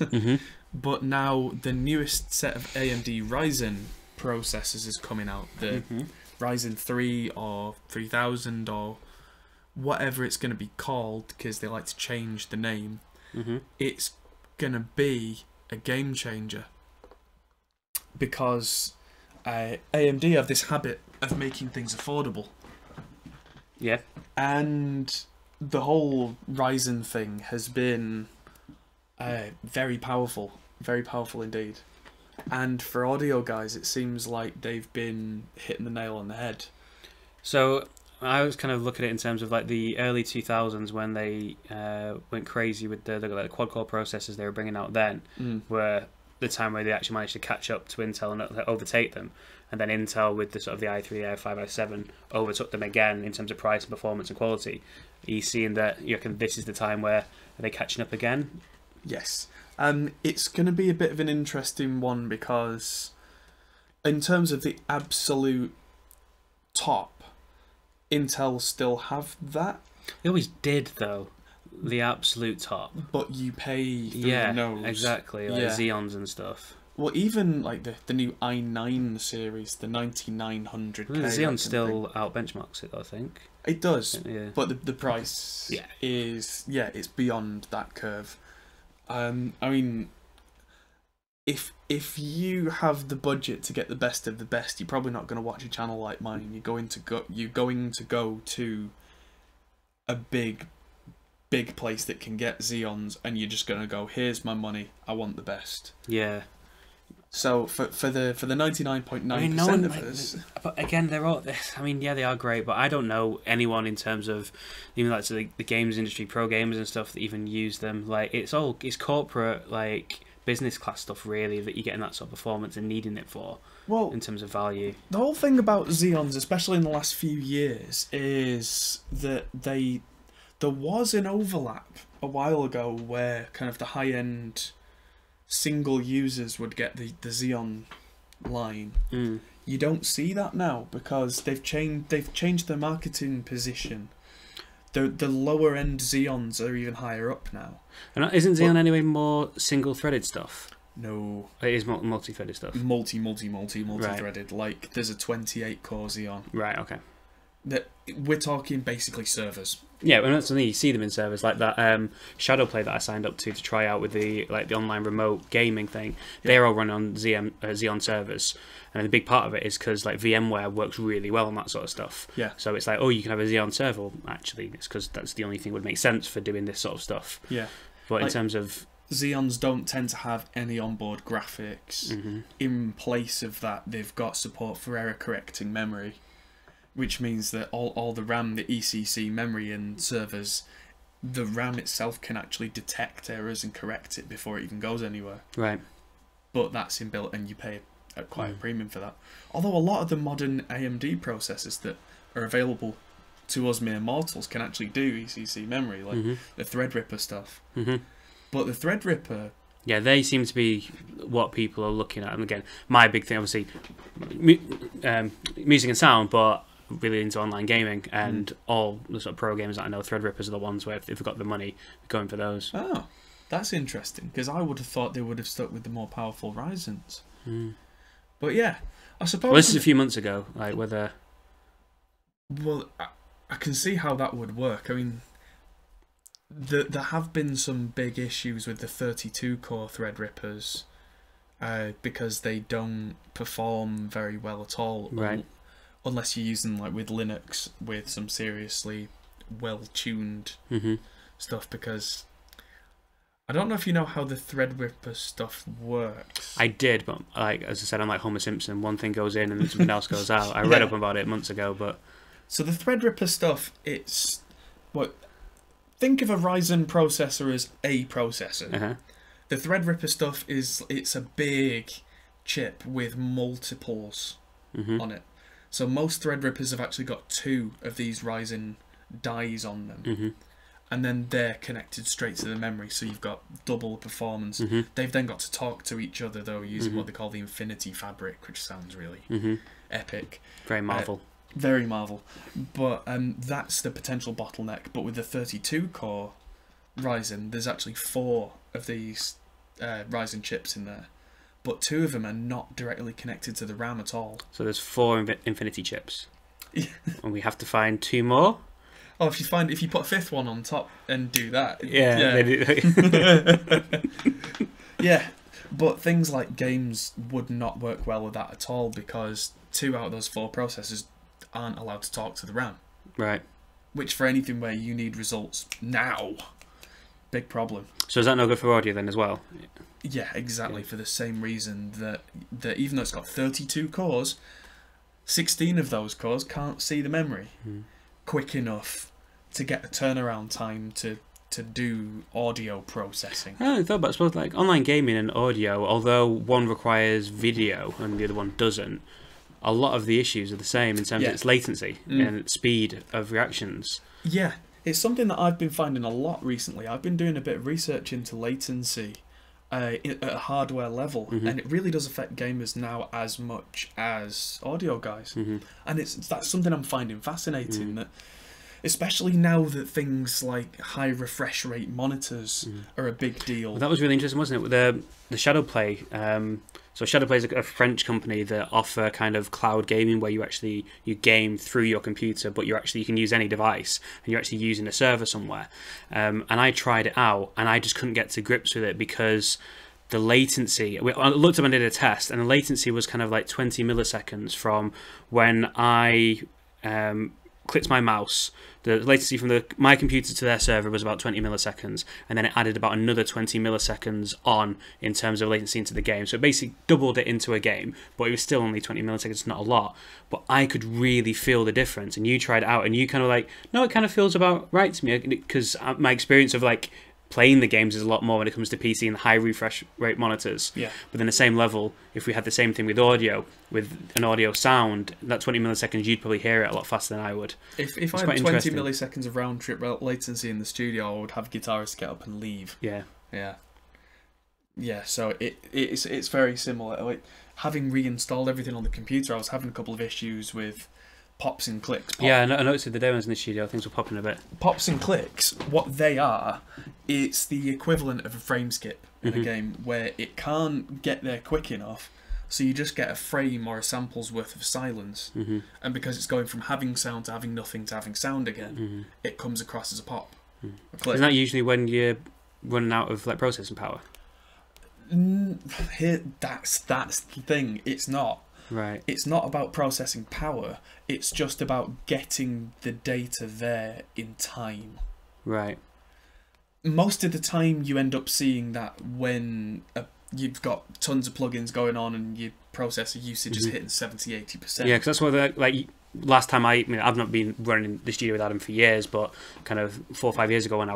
Speaker 1: But now the newest set of AMD Ryzen processors is coming out. The Ryzen 3 or 3000 or whatever it's going to be called, because they like to change the name,
Speaker 2: Mm-hmm.
Speaker 1: it's going to be a game changer. Because AMD have this habit of making things affordable.
Speaker 2: Yeah.
Speaker 1: And the whole Ryzen thing has been very powerful indeed. And for audio guys, it seems like they've been hitting the nail on the head.
Speaker 2: So I was kind of looking at it in terms of like the early 2000s when they went crazy with the quad-core processors they were bringing out then, were the time where they actually managed to catch up to Intel and overtake them. And then Intel with the sort of the i3, i5, i7 overtook them again in terms of price, performance and quality. Are you seeing that you reckon this is the time where are they catching up again?
Speaker 1: Yes. It's going to be a bit of an interesting one because in terms of the absolute top, Intel still have that.
Speaker 2: They always did though. The absolute top.
Speaker 1: But you pay through the nose.
Speaker 2: Exactly. Like Xeons and stuff.
Speaker 1: Well, even like the new i9 series, the 9900K.
Speaker 2: The Xeon still out benchmarks it, I think.
Speaker 1: It does,
Speaker 2: yeah.
Speaker 1: But the price is it's beyond that curve. I mean, if you have the budget to get the best of the best, you're probably not going to watch a channel like mine. You're going to go to a big place that can get Xeons, and you're just going to go, here's my money, I want the best.
Speaker 2: Yeah.
Speaker 1: So for the 99.9% of us,
Speaker 2: but again, they're all. I mean, yeah, they are great, but I don't know anyone in terms of even like the games industry, pro gamers and stuff that even use them. Like it's corporate, like business class stuff, really, that you're getting that sort of performance and needing it for. Well, in terms of value,
Speaker 1: the whole thing about Xeons, especially in the last few years, is that there was an overlap a while ago where kind of the high end single users would get the Xeon line. You don't see that now because they've changed their marketing position. The lower end Xeons are even higher up now.
Speaker 2: And isn't Xeon anyway more single threaded stuff?
Speaker 1: No,
Speaker 2: it is multi-threaded stuff.
Speaker 1: Multi-threaded. Like there's a 28 core Xeon.
Speaker 2: Right. Okay.
Speaker 1: That we're talking basically servers. Yeah,
Speaker 2: and that's something you see them in servers like that. Shadowplay that I signed up to try out with the online remote gaming thing. They're all run on Xeon servers, and a big part of it is because like VMware works really well on that sort of stuff.
Speaker 1: Yeah.
Speaker 2: So it's like, oh, you can have a Xeon server. Well, actually, it's because that's the only thing that would make sense for doing this sort of stuff.
Speaker 1: Yeah.
Speaker 2: But in terms of
Speaker 1: Xeons don't tend to have any onboard graphics. In place of that, they've got support for error correcting memory, which means that all the RAM, the ECC memory in servers, the RAM itself can actually detect errors and correct it before it even goes anywhere.
Speaker 2: Right.
Speaker 1: But that's inbuilt and you pay quite a premium for that. Although a lot of the modern AMD processors that are available to us mere mortals can actually do ECC memory, like the Threadripper stuff. But the Threadripper...
Speaker 2: Yeah, they seem to be what people are looking at. And again, my big thing, obviously, music and sound, but really into online gaming, and all the sort of pro gamers that I know, Threadrippers are the ones where if they've got the money, they're going for those.
Speaker 1: Oh, that's interesting, because I would have thought they would have stuck with the more powerful Ryzens. But yeah, I suppose...
Speaker 2: Well, this is a few months ago, like whether...
Speaker 1: Well, I can see how that would work. I mean, there have been some big issues with the 32-core Threadrippers, because they don't perform very well at all.
Speaker 2: Right.
Speaker 1: Unless you're using like with Linux with some seriously well-tuned stuff, because I don't know if you know how the Threadripper stuff works.
Speaker 2: I did, but like as I said, I'm like Homer Simpson. One thing goes in and then something else goes out. I read up about it months ago, but
Speaker 1: so the Threadripper stuff, it's what think of a Ryzen processor as a processor. The Threadripper stuff it's a big chip with multiples on it. So most Threadrippers have actually got 2 of these Ryzen dies on them. And then they're connected straight to the memory, so you've got double performance. They've then got to talk to each other, though, using what they call the Infinity Fabric, which sounds really epic.
Speaker 2: Very Marvel.
Speaker 1: Very Marvel. But that's the potential bottleneck. But with the 32-core Ryzen, there's actually 4 of these Ryzen chips in there. But 2 of them are not directly connected to the RAM at all.
Speaker 2: So there's 4 Infinity chips. And we have to find 2 more?
Speaker 1: Oh, if you put a fifth one on top and do that.
Speaker 2: Yeah.
Speaker 1: Yeah, but things like games would not work well with that at all because 2 out of those 4 processors aren't allowed to talk to the RAM.
Speaker 2: Right.
Speaker 1: Which for anything where you need results now, big problem.
Speaker 2: So is that no good for audio then as well?
Speaker 1: Yeah, exactly. For the same reason that even though it's got 32 cores, 16 of those cores can't see the memory quick enough to get a turnaround time to do audio processing.
Speaker 2: I hadn't thought about it. I suppose like online gaming and audio, although one requires video and the other one doesn't, a lot of the issues are the same in terms of its latency and speed of reactions. Yeah,
Speaker 1: it's something that I've been finding a lot recently. I've been doing a bit of research into latency at a hardware level, and it really does affect gamers now as much as audio guys. And that's something I'm finding fascinating, that especially now that things like high refresh rate monitors are a big deal.
Speaker 2: Well, that was really interesting, wasn't it? With the Shadowplay. So Shadowplay is a French company that offer kind of cloud gaming where you game through your computer, but you can use any device and you're actually using a server somewhere. And I tried it out and I just couldn't get to grips with it because the latency. I looked up and did a test, and the latency was kind of like 20 milliseconds from when I clicked my mouse. The latency from my computer to their server was about 20 milliseconds, and then it added about another 20 milliseconds on in terms of latency into the game. So it basically doubled it into a game, but it was still only 20 milliseconds, not a lot. But I could really feel the difference, and you tried it out, and you kind of like, no, it kind of feels about right to me, because my experience of like playing the games is a lot more when it comes to PC and the high refresh rate monitors.
Speaker 1: Yeah.
Speaker 2: But then the same level, if we had the same thing with audio, with an audio sound, that 20 milliseconds, you'd probably hear it a lot faster than I would.
Speaker 1: If I had 20 milliseconds of round trip latency in the studio, I would have guitarists get up and leave.
Speaker 2: Yeah.
Speaker 1: Yeah. Yeah, so it's very similar. Like, having reinstalled everything on the computer, I was having a couple of issues with pops and clicks.
Speaker 2: Yeah, I noticed the demos in the studio, things were popping a bit.
Speaker 1: Pops and clicks, what they are, it's the equivalent of a frame skip in a game where it can't get there quick enough, so you just get a frame or a sample's worth of silence. And because it's going from having sound to having nothing to having sound again, it comes across as a pop. A click.
Speaker 2: Isn't that usually when you're running out of like processing power?
Speaker 1: That's the thing. It's not.
Speaker 2: Right.
Speaker 1: It's not about processing power. It's just about getting the data there in time.
Speaker 2: Right.
Speaker 1: Most of the time, you end up seeing that when you've got tons of plugins going on and your processor usage is hitting 70-80%.
Speaker 2: Yeah, because that's what like last time I've not been running the studio without him for years, but kind of 4 or 5 years ago we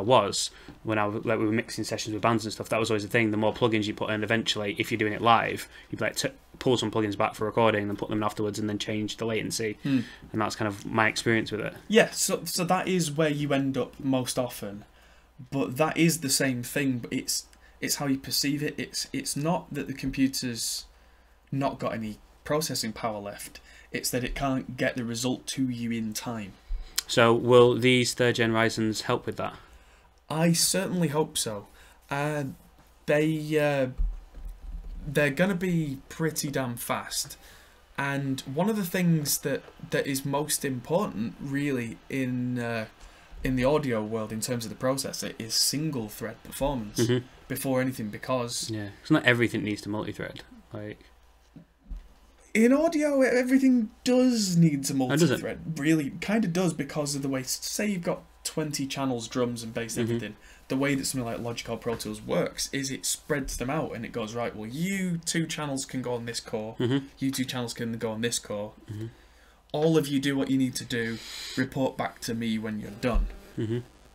Speaker 2: were mixing sessions with bands and stuff, that was always the thing. The more plugins you put in, eventually, if you're doing it live, you'd like pull some plugins back for recording and put them in afterwards, and then change the latency. And that's kind of my experience with it.
Speaker 1: Yeah, so that is where you end up most often, but that is the same thing. But it's how you perceive it. It's not that the computer's not got any processing power left. It's that it can't get the result to you in time.
Speaker 2: So will these 3rd gen Ryzens help with that?
Speaker 1: I certainly hope so. They're going to be pretty damn fast. And one of the things that is most important, really, in the audio world in terms of the processor is single thread performance before anything, because
Speaker 2: it's not everything needs to multi-thread. Like
Speaker 1: in audio, everything does need to multi-thread. Really, kind of does, because of the way, say you've got 20 channels, drums and bass, everything. The way that something like Logic or Pro Tools works is it spreads them out, and it goes, right, well, you 2 channels can go on this core, you 2 channels can go on this core. All of you do what you need to do, report back to me when you're done.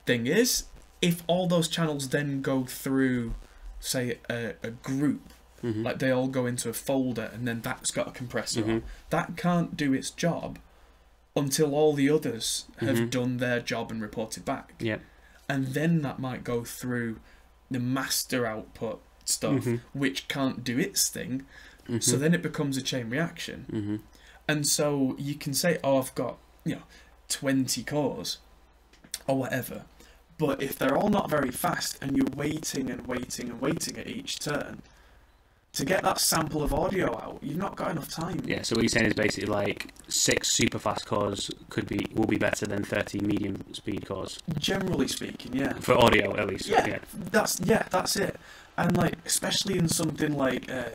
Speaker 1: Thing is, if all those channels then go through, say, a group, like they all go into a folder, and then that's got a compressor on, that can't do its job until all the others have done their job and reported back. And then that might go through the master output stuff, which can't do its thing. So then it becomes a chain reaction. And so you can say, oh, I've got 20 cores or whatever, but if they're all not very fast and you're waiting and waiting and waiting at each turn, to get that sample of audio out, you've not got enough time.
Speaker 2: Yeah, so what you're saying is basically like 6 super fast cores will be better than 30 medium speed cores.
Speaker 1: Generally speaking, yeah.
Speaker 2: For audio, at least.
Speaker 1: Yeah, that's it. And like, especially in something like a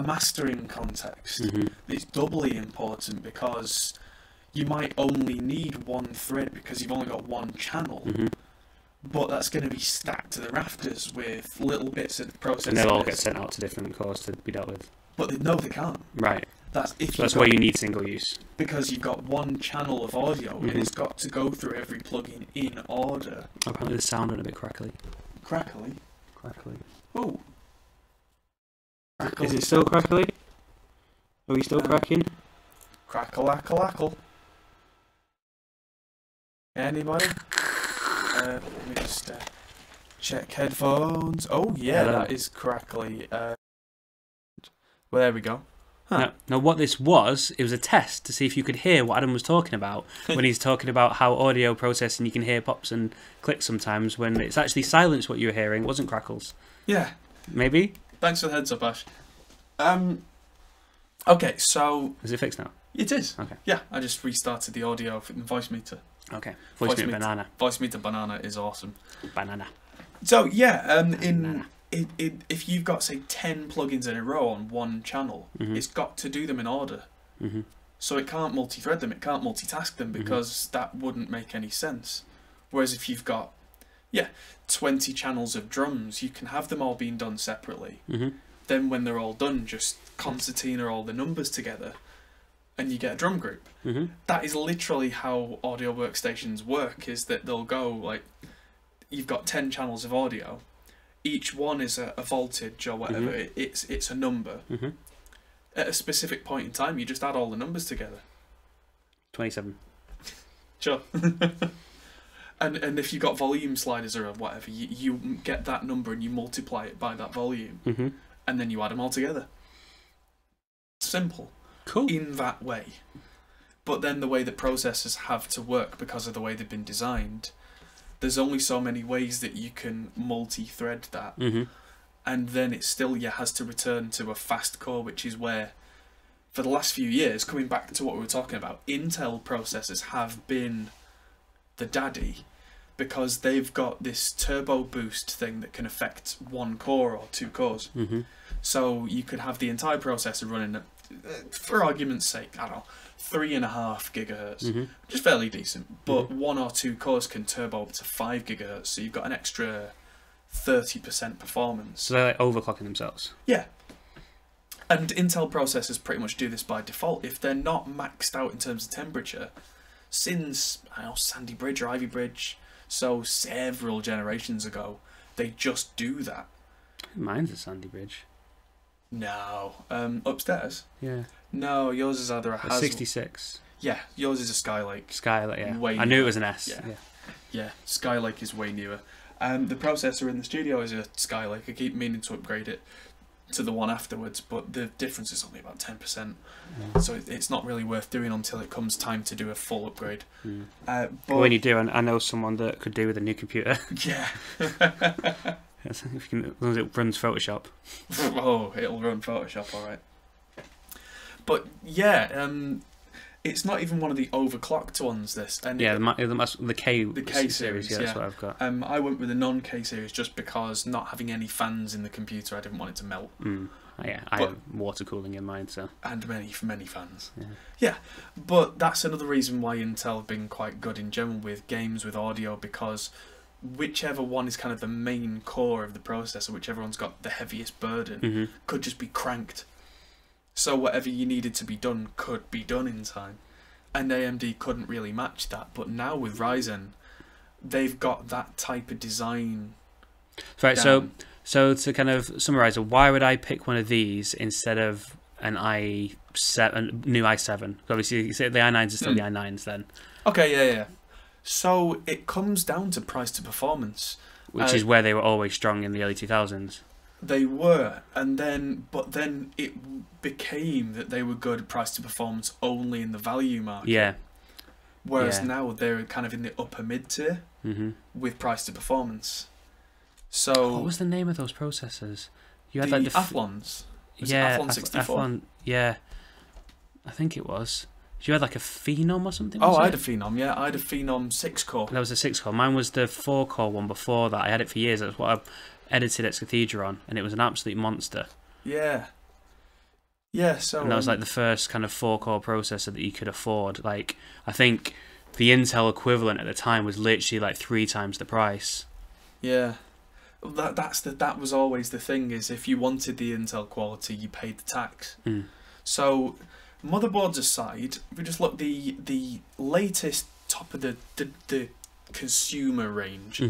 Speaker 1: mastering context, it's doubly important because you might only need one thread because you've only got one channel. But that's going to be stacked to the rafters with little bits of processing.
Speaker 2: And they'll all get sent out to different cores to be dealt with.
Speaker 1: But no, they can't.
Speaker 2: Right.
Speaker 1: That's
Speaker 2: why you need single use.
Speaker 1: Because you've got one channel of audio, and it's got to go through every plugin in order.
Speaker 2: Apparently the sound went a bit crackly.
Speaker 1: Crackly?
Speaker 2: Crackly.
Speaker 1: Oh.
Speaker 2: Is it still crackly? Are we still cracking?
Speaker 1: Crackle-ackle-ackle. Anybody? Let me just check headphones. Oh yeah,
Speaker 2: Hello.
Speaker 1: that is crackly. Well, there we go. Huh.
Speaker 2: Now, what this was, it was a test to see if you could hear what Adam was talking about when he's talking about how audio processing, you can hear pops and clicks sometimes when it's actually silence what you were hearing. It wasn't crackles.
Speaker 1: Yeah.
Speaker 2: Maybe?
Speaker 1: Thanks for the heads up, Ash. Okay, so...
Speaker 2: Is it fixed now?
Speaker 1: It is.
Speaker 2: Okay.
Speaker 1: Yeah, I just restarted the audio for the voice meter.
Speaker 2: Okay. Voice meter banana.
Speaker 1: Voice meter banana is awesome.
Speaker 2: Banana.
Speaker 1: So, yeah, if you've got, say, 10 plugins in a row on one channel, it's got to do them in order. So it can't multi-thread them, it can't multitask them, because that wouldn't make any sense. Whereas if you've got, 20 channels of drums, you can have them all being done separately. Then when they're all done, just concertina all the numbers together, and you get a drum group. That is literally how audio workstations work, is that they'll go, like, you've got 10 channels of audio, each one is a voltage or whatever, it's a number. At a specific point in time, you just add all the numbers together.
Speaker 2: 27.
Speaker 1: Sure. And if you've got volume sliders or whatever, you get that number and you multiply it by that volume, and then you add them all together. Simple.
Speaker 2: Cool.
Speaker 1: In that way. But then the way that processors have to work because of the way they've been designed, there's only so many ways that you can multi-thread that. And then it still has to return to a fast core, which is where, for the last few years, coming back to what we were talking about, Intel processors have been the daddy, because they've got this turbo boost thing that can affect one core or two cores. So you could have the entire processor running at, for argument's sake, I don't know, 3.5 gigahertz, which is fairly decent, but one or two cores can turbo up to 5 gigahertz, so you've got an extra 30% performance.
Speaker 2: So they're like overclocking themselves.
Speaker 1: Yeah. And Intel processors pretty much do this by default. If they're not maxed out in terms of temperature, since, I don't know, Sandy Bridge or Ivy Bridge, so several generations ago, they just do that.
Speaker 2: Mine's a Sandy Bridge.
Speaker 1: No. Upstairs?
Speaker 2: Yeah.
Speaker 1: No, yours is either a Haswell.
Speaker 2: 66.
Speaker 1: Yeah, yours is a Skylake.
Speaker 2: Skylake, yeah.
Speaker 1: Way
Speaker 2: I knew
Speaker 1: newer.
Speaker 2: it was an S.
Speaker 1: Yeah, Skylake is way newer. The processor in the studio is a Skylake. I keep meaning to upgrade it to the one afterwards, but the difference is only about 10%. So it's not really worth doing until it comes time to do a full upgrade. But
Speaker 2: when you do, I know someone that could do with a new computer.
Speaker 1: Yeah.
Speaker 2: As long as it runs Photoshop.
Speaker 1: Oh, it'll run Photoshop, alright. But yeah, it's not even one of the overclocked ones, this. And
Speaker 2: yeah, the K
Speaker 1: series,
Speaker 2: yeah, that's what I've got.
Speaker 1: I went with the non-K series just because not having any fans in the computer, I didn't want it to melt.
Speaker 2: Yeah, I have water cooling in mine, so.
Speaker 1: And many fans.
Speaker 2: Yeah,
Speaker 1: but that's another reason why Intel have been quite good in general with games with audio, because whichever one is kind of the main core of the processor, whichever one's got the heaviest burden, could just be cranked. So whatever you needed to be done could be done in time. And AMD couldn't really match that. But now with Ryzen, they've got that type of design.
Speaker 2: Right, so to kind of summarise, why would I pick one of these instead of an i7, new i7? Obviously, you say the i9s are still the i9s then.
Speaker 1: Okay, yeah. So it comes down to price to performance.
Speaker 2: Which is where they were always strong in the early 2000s.
Speaker 1: They were, but then it became that they were good at price to performance only in the value market.
Speaker 2: Yeah.
Speaker 1: Whereas now they're kind of in the upper mid tier with price to performance. So
Speaker 2: what was the name of those processors? You had
Speaker 1: the
Speaker 2: like
Speaker 1: Athlons. Was
Speaker 2: yeah,
Speaker 1: it Athlon 64?
Speaker 2: Athlon, yeah, I think it was. You had like a Phenom or something?
Speaker 1: Oh, I had a Phenom, yeah. I had a Phenom 6-core.
Speaker 2: That was a 6-core. Mine was the 4-core one before that. I had it for years. That's what I edited at Cathedra on, and it was an absolute monster.
Speaker 1: Yeah. Yeah, so...
Speaker 2: And that was like the first kind of 4-core processor that you could afford. Like, I think the Intel equivalent at the time was literally like 3 times the price.
Speaker 1: Yeah. That was always the thing, is if you wanted the Intel quality, you paid the tax.
Speaker 2: Mm.
Speaker 1: So... Motherboards aside, if we just look the latest top of the consumer range,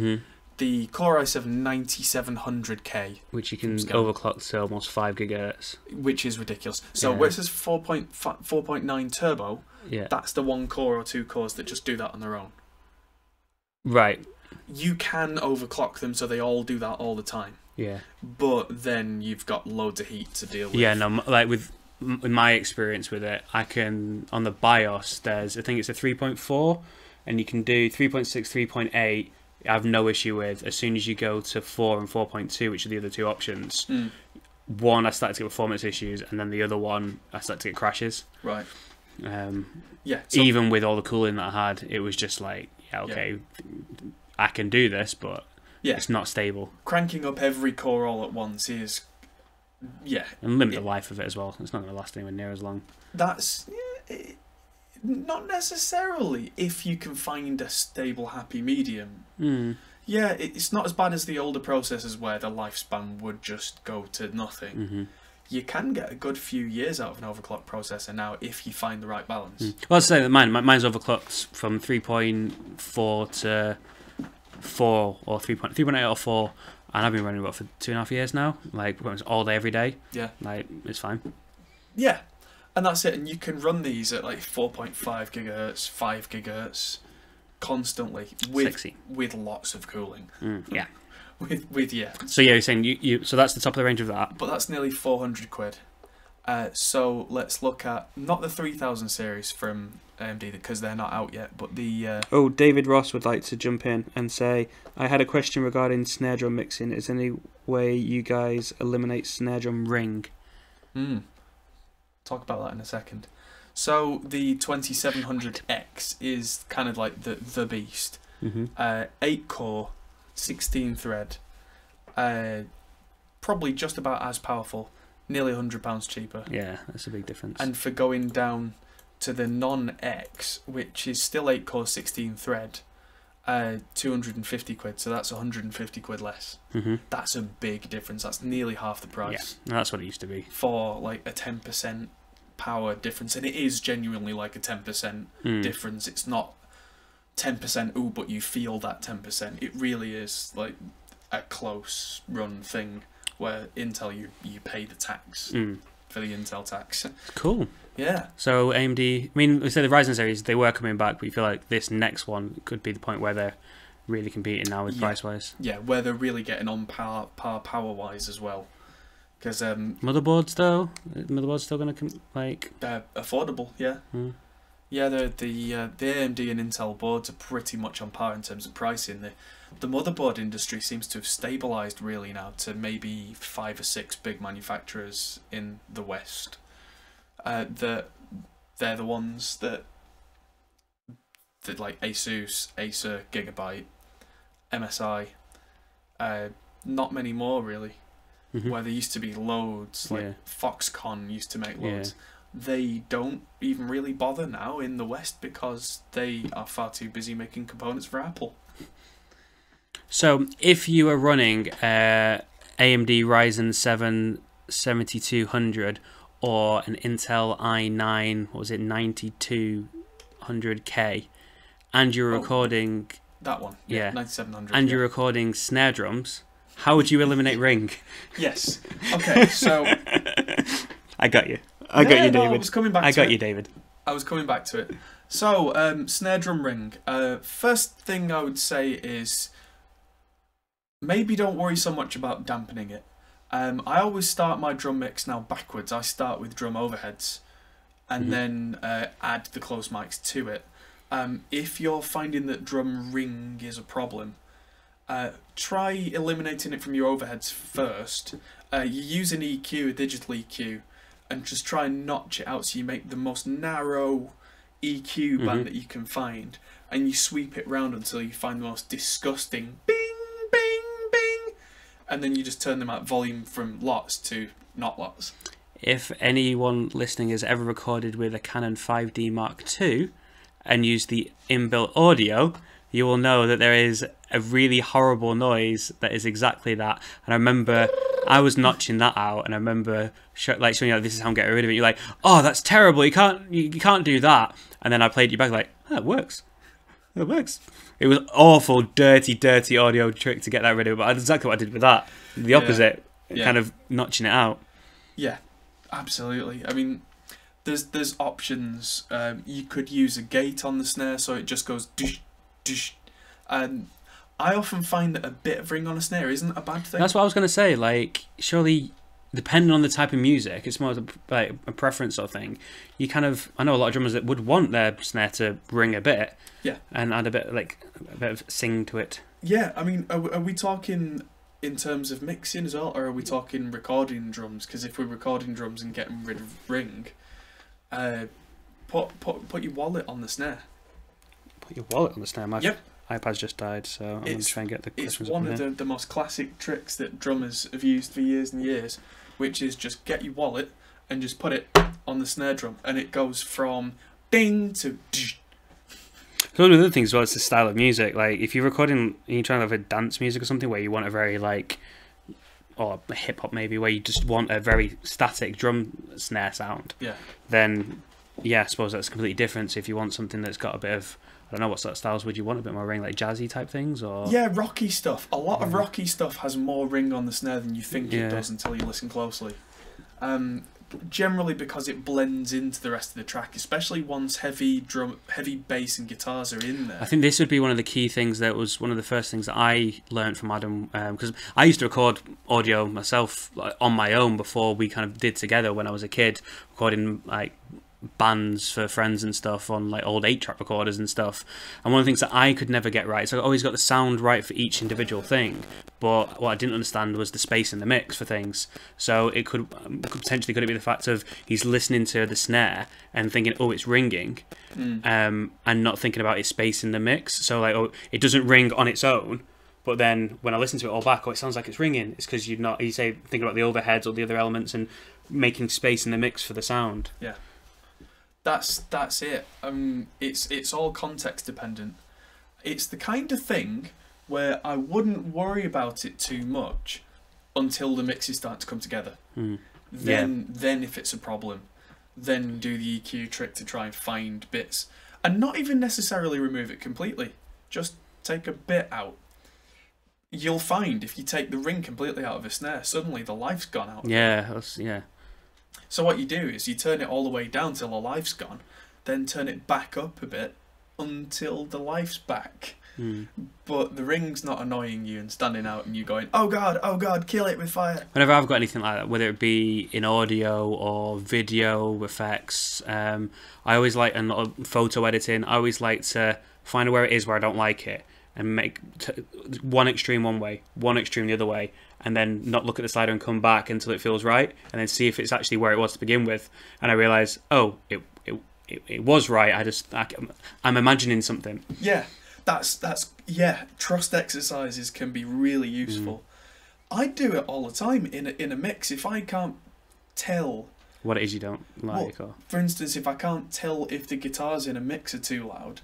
Speaker 1: the Core i7 9700K,
Speaker 2: which you can overclock to almost 5 GHz,
Speaker 1: which is ridiculous. So where it says 4.9 turbo, that's the 1 core or 2 cores that just do that on their own.
Speaker 2: Right.
Speaker 1: You can overclock them so they all do that all the time.
Speaker 2: Yeah.
Speaker 1: But then you've got loads of heat to deal with.
Speaker 2: Yeah, no, like in my experience with it, I can, on the BIOS, there's, I think it's a 3.4, and you can do 3.6, 3.8, I have no issue with. As soon as you go to 4 and 4.2, which are the other 2 options, one, I started to get performance issues, and then the other one, I started to get crashes.
Speaker 1: Right.
Speaker 2: Yeah. So, even with all the cooling that I had, it was just like, I can do this, but it's not stable.
Speaker 1: Cranking up every core all at once is... Yeah.
Speaker 2: And limit the life of it as well. It's not going to last anywhere near as long.
Speaker 1: That's... not necessarily, if you can find a stable, happy medium. Yeah, it's not as bad as the older processors where the lifespan would just go to nothing. You can get a good few years out of an overclocked processor now if you find the right balance.
Speaker 2: Well, I'd say that mine's overclocked from 3.4 to 4 or 3.8 or 4. And I've been running about for 2.5 years now, like all day, every day. Yeah. Like, it's fine.
Speaker 1: Yeah. And that's it. And you can run these at like 4.5 gigahertz, 5 gigahertz constantly with lots of cooling.
Speaker 2: Yeah.
Speaker 1: with
Speaker 2: So yeah, you're saying so that's the top of the range of that.
Speaker 1: But that's nearly 400 quid. So let's look at not the 3000 series from AMD because they're not out yet, but the
Speaker 2: David Ross would like to jump in and say, I had a question regarding snare drum mixing. Is there any way you guys eliminate snare drum ring?
Speaker 1: Talk about that in a second. So the 2700X is kind of like the beast. 8 core, 16 thread, probably just about as powerful, nearly £100 cheaper.
Speaker 2: Yeah, that's a big difference.
Speaker 1: And for going down to the non-X, which is still 8 core, 16 thread, 250 quid, so that's 150 quid less. That's a big difference. That's nearly half the price.
Speaker 2: Yeah, that's what it used to be.
Speaker 1: For like a 10% power difference, and it is genuinely like a 10% difference. It's not 10%, ooh, but you feel that 10%. It really is like a close run thing where Intel, you pay the tax for the Intel tax.
Speaker 2: Cool.
Speaker 1: Yeah.
Speaker 2: So AMD, I mean, we said the Ryzen series, they were coming back, but you feel like this next one could be the point where they're really competing now with price-wise.
Speaker 1: Yeah, where they're really getting on par power-wise as well. Because
Speaker 2: motherboards though, motherboards still gonna like
Speaker 1: they're affordable. Yeah. Yeah, the AMD and Intel boards are pretty much on par in terms of pricing. The motherboard industry seems to have stabilised really now to maybe 5 or 6 big manufacturers in the West. They're the ones that like Asus, Acer, Gigabyte, MSI. Not many more really. Where there used to be loads, like Foxconn used to make loads. They don't even really bother now in the West because they are far too busy making components for Apple.
Speaker 2: So if you are running AMD Ryzen 7 7200 or an Intel i9, what was it, 9200K, and you're recording...
Speaker 1: That one, 9700.
Speaker 2: And you're recording snare drums, how would you eliminate ring?
Speaker 1: Yes. Okay, so...
Speaker 2: I got you. I got you, David.
Speaker 1: I was coming back
Speaker 2: I got you, David.
Speaker 1: I was coming back to it. So, snare drum ring. First thing I would say is maybe don't worry so much about dampening it. I always start my drum mix now backwards. I start with drum overheads and then add the close mics to it. If you're finding that drum ring is a problem, try eliminating it from your overheads first You use an EQ, a digital EQ, and just try and notch it out so you make the most narrow EQ band that you can find, and you sweep it round until you find the most disgusting bing, bing, bing, and then you just turn them out volume from lots to not lots.
Speaker 2: If anyone listening has ever recorded with a Canon 5D Mark II and used the inbuilt audio, you will know that there is a really horrible noise that is exactly that. And I remember I was notching that out, and I remember showing you, this is how I'm getting rid of it. You're like, oh, that's terrible. You can't do that. And then I played you back like, oh, it works. It works. It was awful, dirty audio trick to get that rid of it. But that's exactly what I did with that. The opposite, kind of notching it out.
Speaker 1: Yeah, absolutely. I mean, there's options. You could use a gate on the snare so it just goes dish, dish. And I often find that a bit of ring on a snare isn't a bad thing.
Speaker 2: That's what I was going to say. Like, surely, depending on the type of music, it's more like a preference sort of thing. You kind of, I know a lot of drummers that would want their snare to ring a bit, and add a bit of sing to it. Yeah,
Speaker 1: I mean, are we talking in terms of mixing as well, or are we talking recording drums? Because if we're recording drums and getting rid of ring, put your wallet on the snare.
Speaker 2: Put your wallet on the snare. My iPad's just died, so I'm going to try and get the questions.
Speaker 1: It's one of the most classic tricks that drummers have used for years and years, which is just get your wallet and just put it on the snare drum, and it goes from ding to dsh.
Speaker 2: So one of the other things as well is the style of music. Like, if you're recording, you're trying to have a dance music or something where you want a very or hip hop maybe, where you just want a very static drum snare sound.
Speaker 1: Yeah.
Speaker 2: Then, I suppose that's completely different. So if you want something that's got a bit of, I don't know, what sort of styles would you want? A bit more ring, like jazzy type things, or
Speaker 1: rocky stuff. A lot of rocky stuff has more ring on the snare than you think it does until you listen closely. Generally because it blends into the rest of the track, especially once heavy bass and guitars are in there.
Speaker 2: I think this would be one of the key things. That was one of the first things that I learned from Adam, because I used to record audio myself on my own before we kind of did together when I was a kid, recording like bands for friends and stuff on like old 8-track recorders and stuff. And one of the things that I could never get right, so I always got the sound right for each individual thing, but what I didn't understand was the space in the mix for things. So it could potentially be the fact of he's listening to the snare and thinking, oh, it's ringing, and not thinking about its space in the mix. So like, oh, it doesn't ring on its own, but then when I listen to it all back, oh, it sounds like it's ringing. It's because thinking about the overheads or the other elements and making space in the mix for the sound.
Speaker 1: Yeah. That's it. It's all context dependent. It's the kind of thing where I wouldn't worry about it too much until the mixes start to come together. Then if it's a problem, then do the EQ trick to try and find bits, and not even necessarily remove it completely. Just take a bit out. You'll find if you take the ring completely out of a snare, suddenly the life's gone out.
Speaker 2: Yeah.
Speaker 1: So what you do is you turn it all the way down till the life's gone, then turn it back up a bit until the life's back. But the ring's not annoying you and standing out and you going, oh god, kill it with fire.
Speaker 2: Whenever I've got anything like that, whether it be in audio or video effects, I always like, and photo editing, I always like to find where it is where I don't like it and make one extreme one way, one extreme the other way, and then not look at the slider and come back until it feels right, and then see if it's actually where it was to begin with. And I realise, oh, it was right. I'm imagining something.
Speaker 1: Yeah, that's trust exercises can be really useful. I do it all the time in a mix. If I can't tell
Speaker 2: what it is you don't like, or
Speaker 1: for instance, if I can't tell if the guitars in a mix are too loud,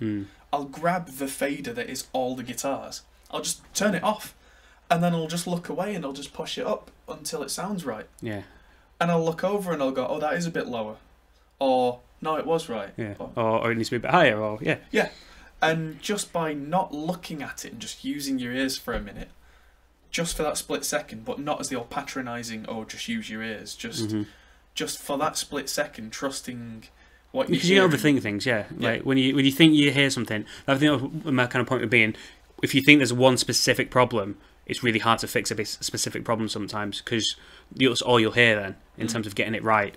Speaker 1: I'll grab the fader that is all the guitars. I'll just turn it off, and then I'll just look away and I'll just push it up until it sounds right.
Speaker 2: Yeah.
Speaker 1: And I'll look over and I'll go, oh, that is a bit lower, or no, it was right.
Speaker 2: Yeah. Or it needs to be a bit higher, or yeah.
Speaker 1: Yeah. And just by not looking at it and just using your ears for a minute, just for that split second, but not as the old patronising, oh, just use your ears, just for that split second, trusting what you
Speaker 2: hear. Because you overthink things, yeah. Like when you think you hear something, I think my kind of point of being, if you think there's one specific problem, it's really hard to fix a specific problem sometimes, because that's all you'll hear then in terms of getting it right.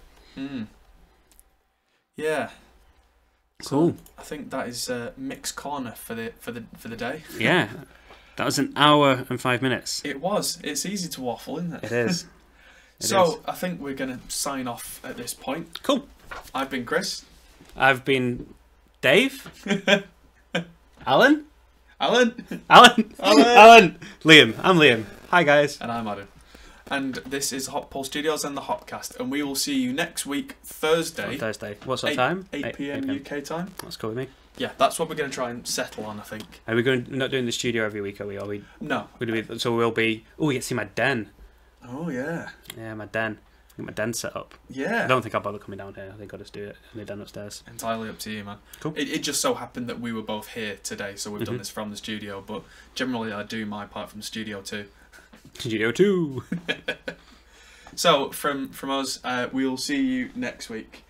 Speaker 1: Yeah.
Speaker 2: Cool.
Speaker 1: So I think that is Mix Corner for the day.
Speaker 2: Yeah. That was an hour and 5 minutes.
Speaker 1: It was. It's easy to waffle, isn't it?
Speaker 2: It is.
Speaker 1: So I think we're going to sign off at this point.
Speaker 2: Cool.
Speaker 1: I've been Chris.
Speaker 2: I've been Dave. Alan.
Speaker 1: Alan.
Speaker 2: Liam. I'm Liam. Hi guys.
Speaker 1: And I'm Adam. And this is Hopcast Studios and the Hopcast. And we will see you next week, Thursday.
Speaker 2: What sort of time?
Speaker 1: 8 p.m. UK time.
Speaker 2: That's cool with me.
Speaker 1: Yeah, that's what we're going to try and settle on, I think.
Speaker 2: Are we going? Not doing the studio every week, are we?
Speaker 1: No.
Speaker 2: So we'll be. Oh, we get to see my den.
Speaker 1: Oh yeah.
Speaker 2: Yeah, my den. Get my den set up.
Speaker 1: Yeah.
Speaker 2: I don't think I'll bother coming down here. I think I'll just do it in the den upstairs.
Speaker 1: Entirely up to you, man.
Speaker 2: Cool.
Speaker 1: It just so happened that we were both here today, so we've done this from the studio. But generally, I do my part from the studio too.
Speaker 2: Studio 2.
Speaker 1: So from us, we'll see you next week.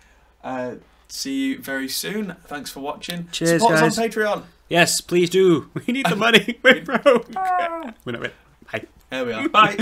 Speaker 1: See you very soon. Thanks for watching.
Speaker 2: Cheers,
Speaker 1: Support
Speaker 2: guys.
Speaker 1: us on Patreon.
Speaker 2: Yes, please do. We need the money. We're broke. We're not rich. Bye.
Speaker 1: There we are. Bye.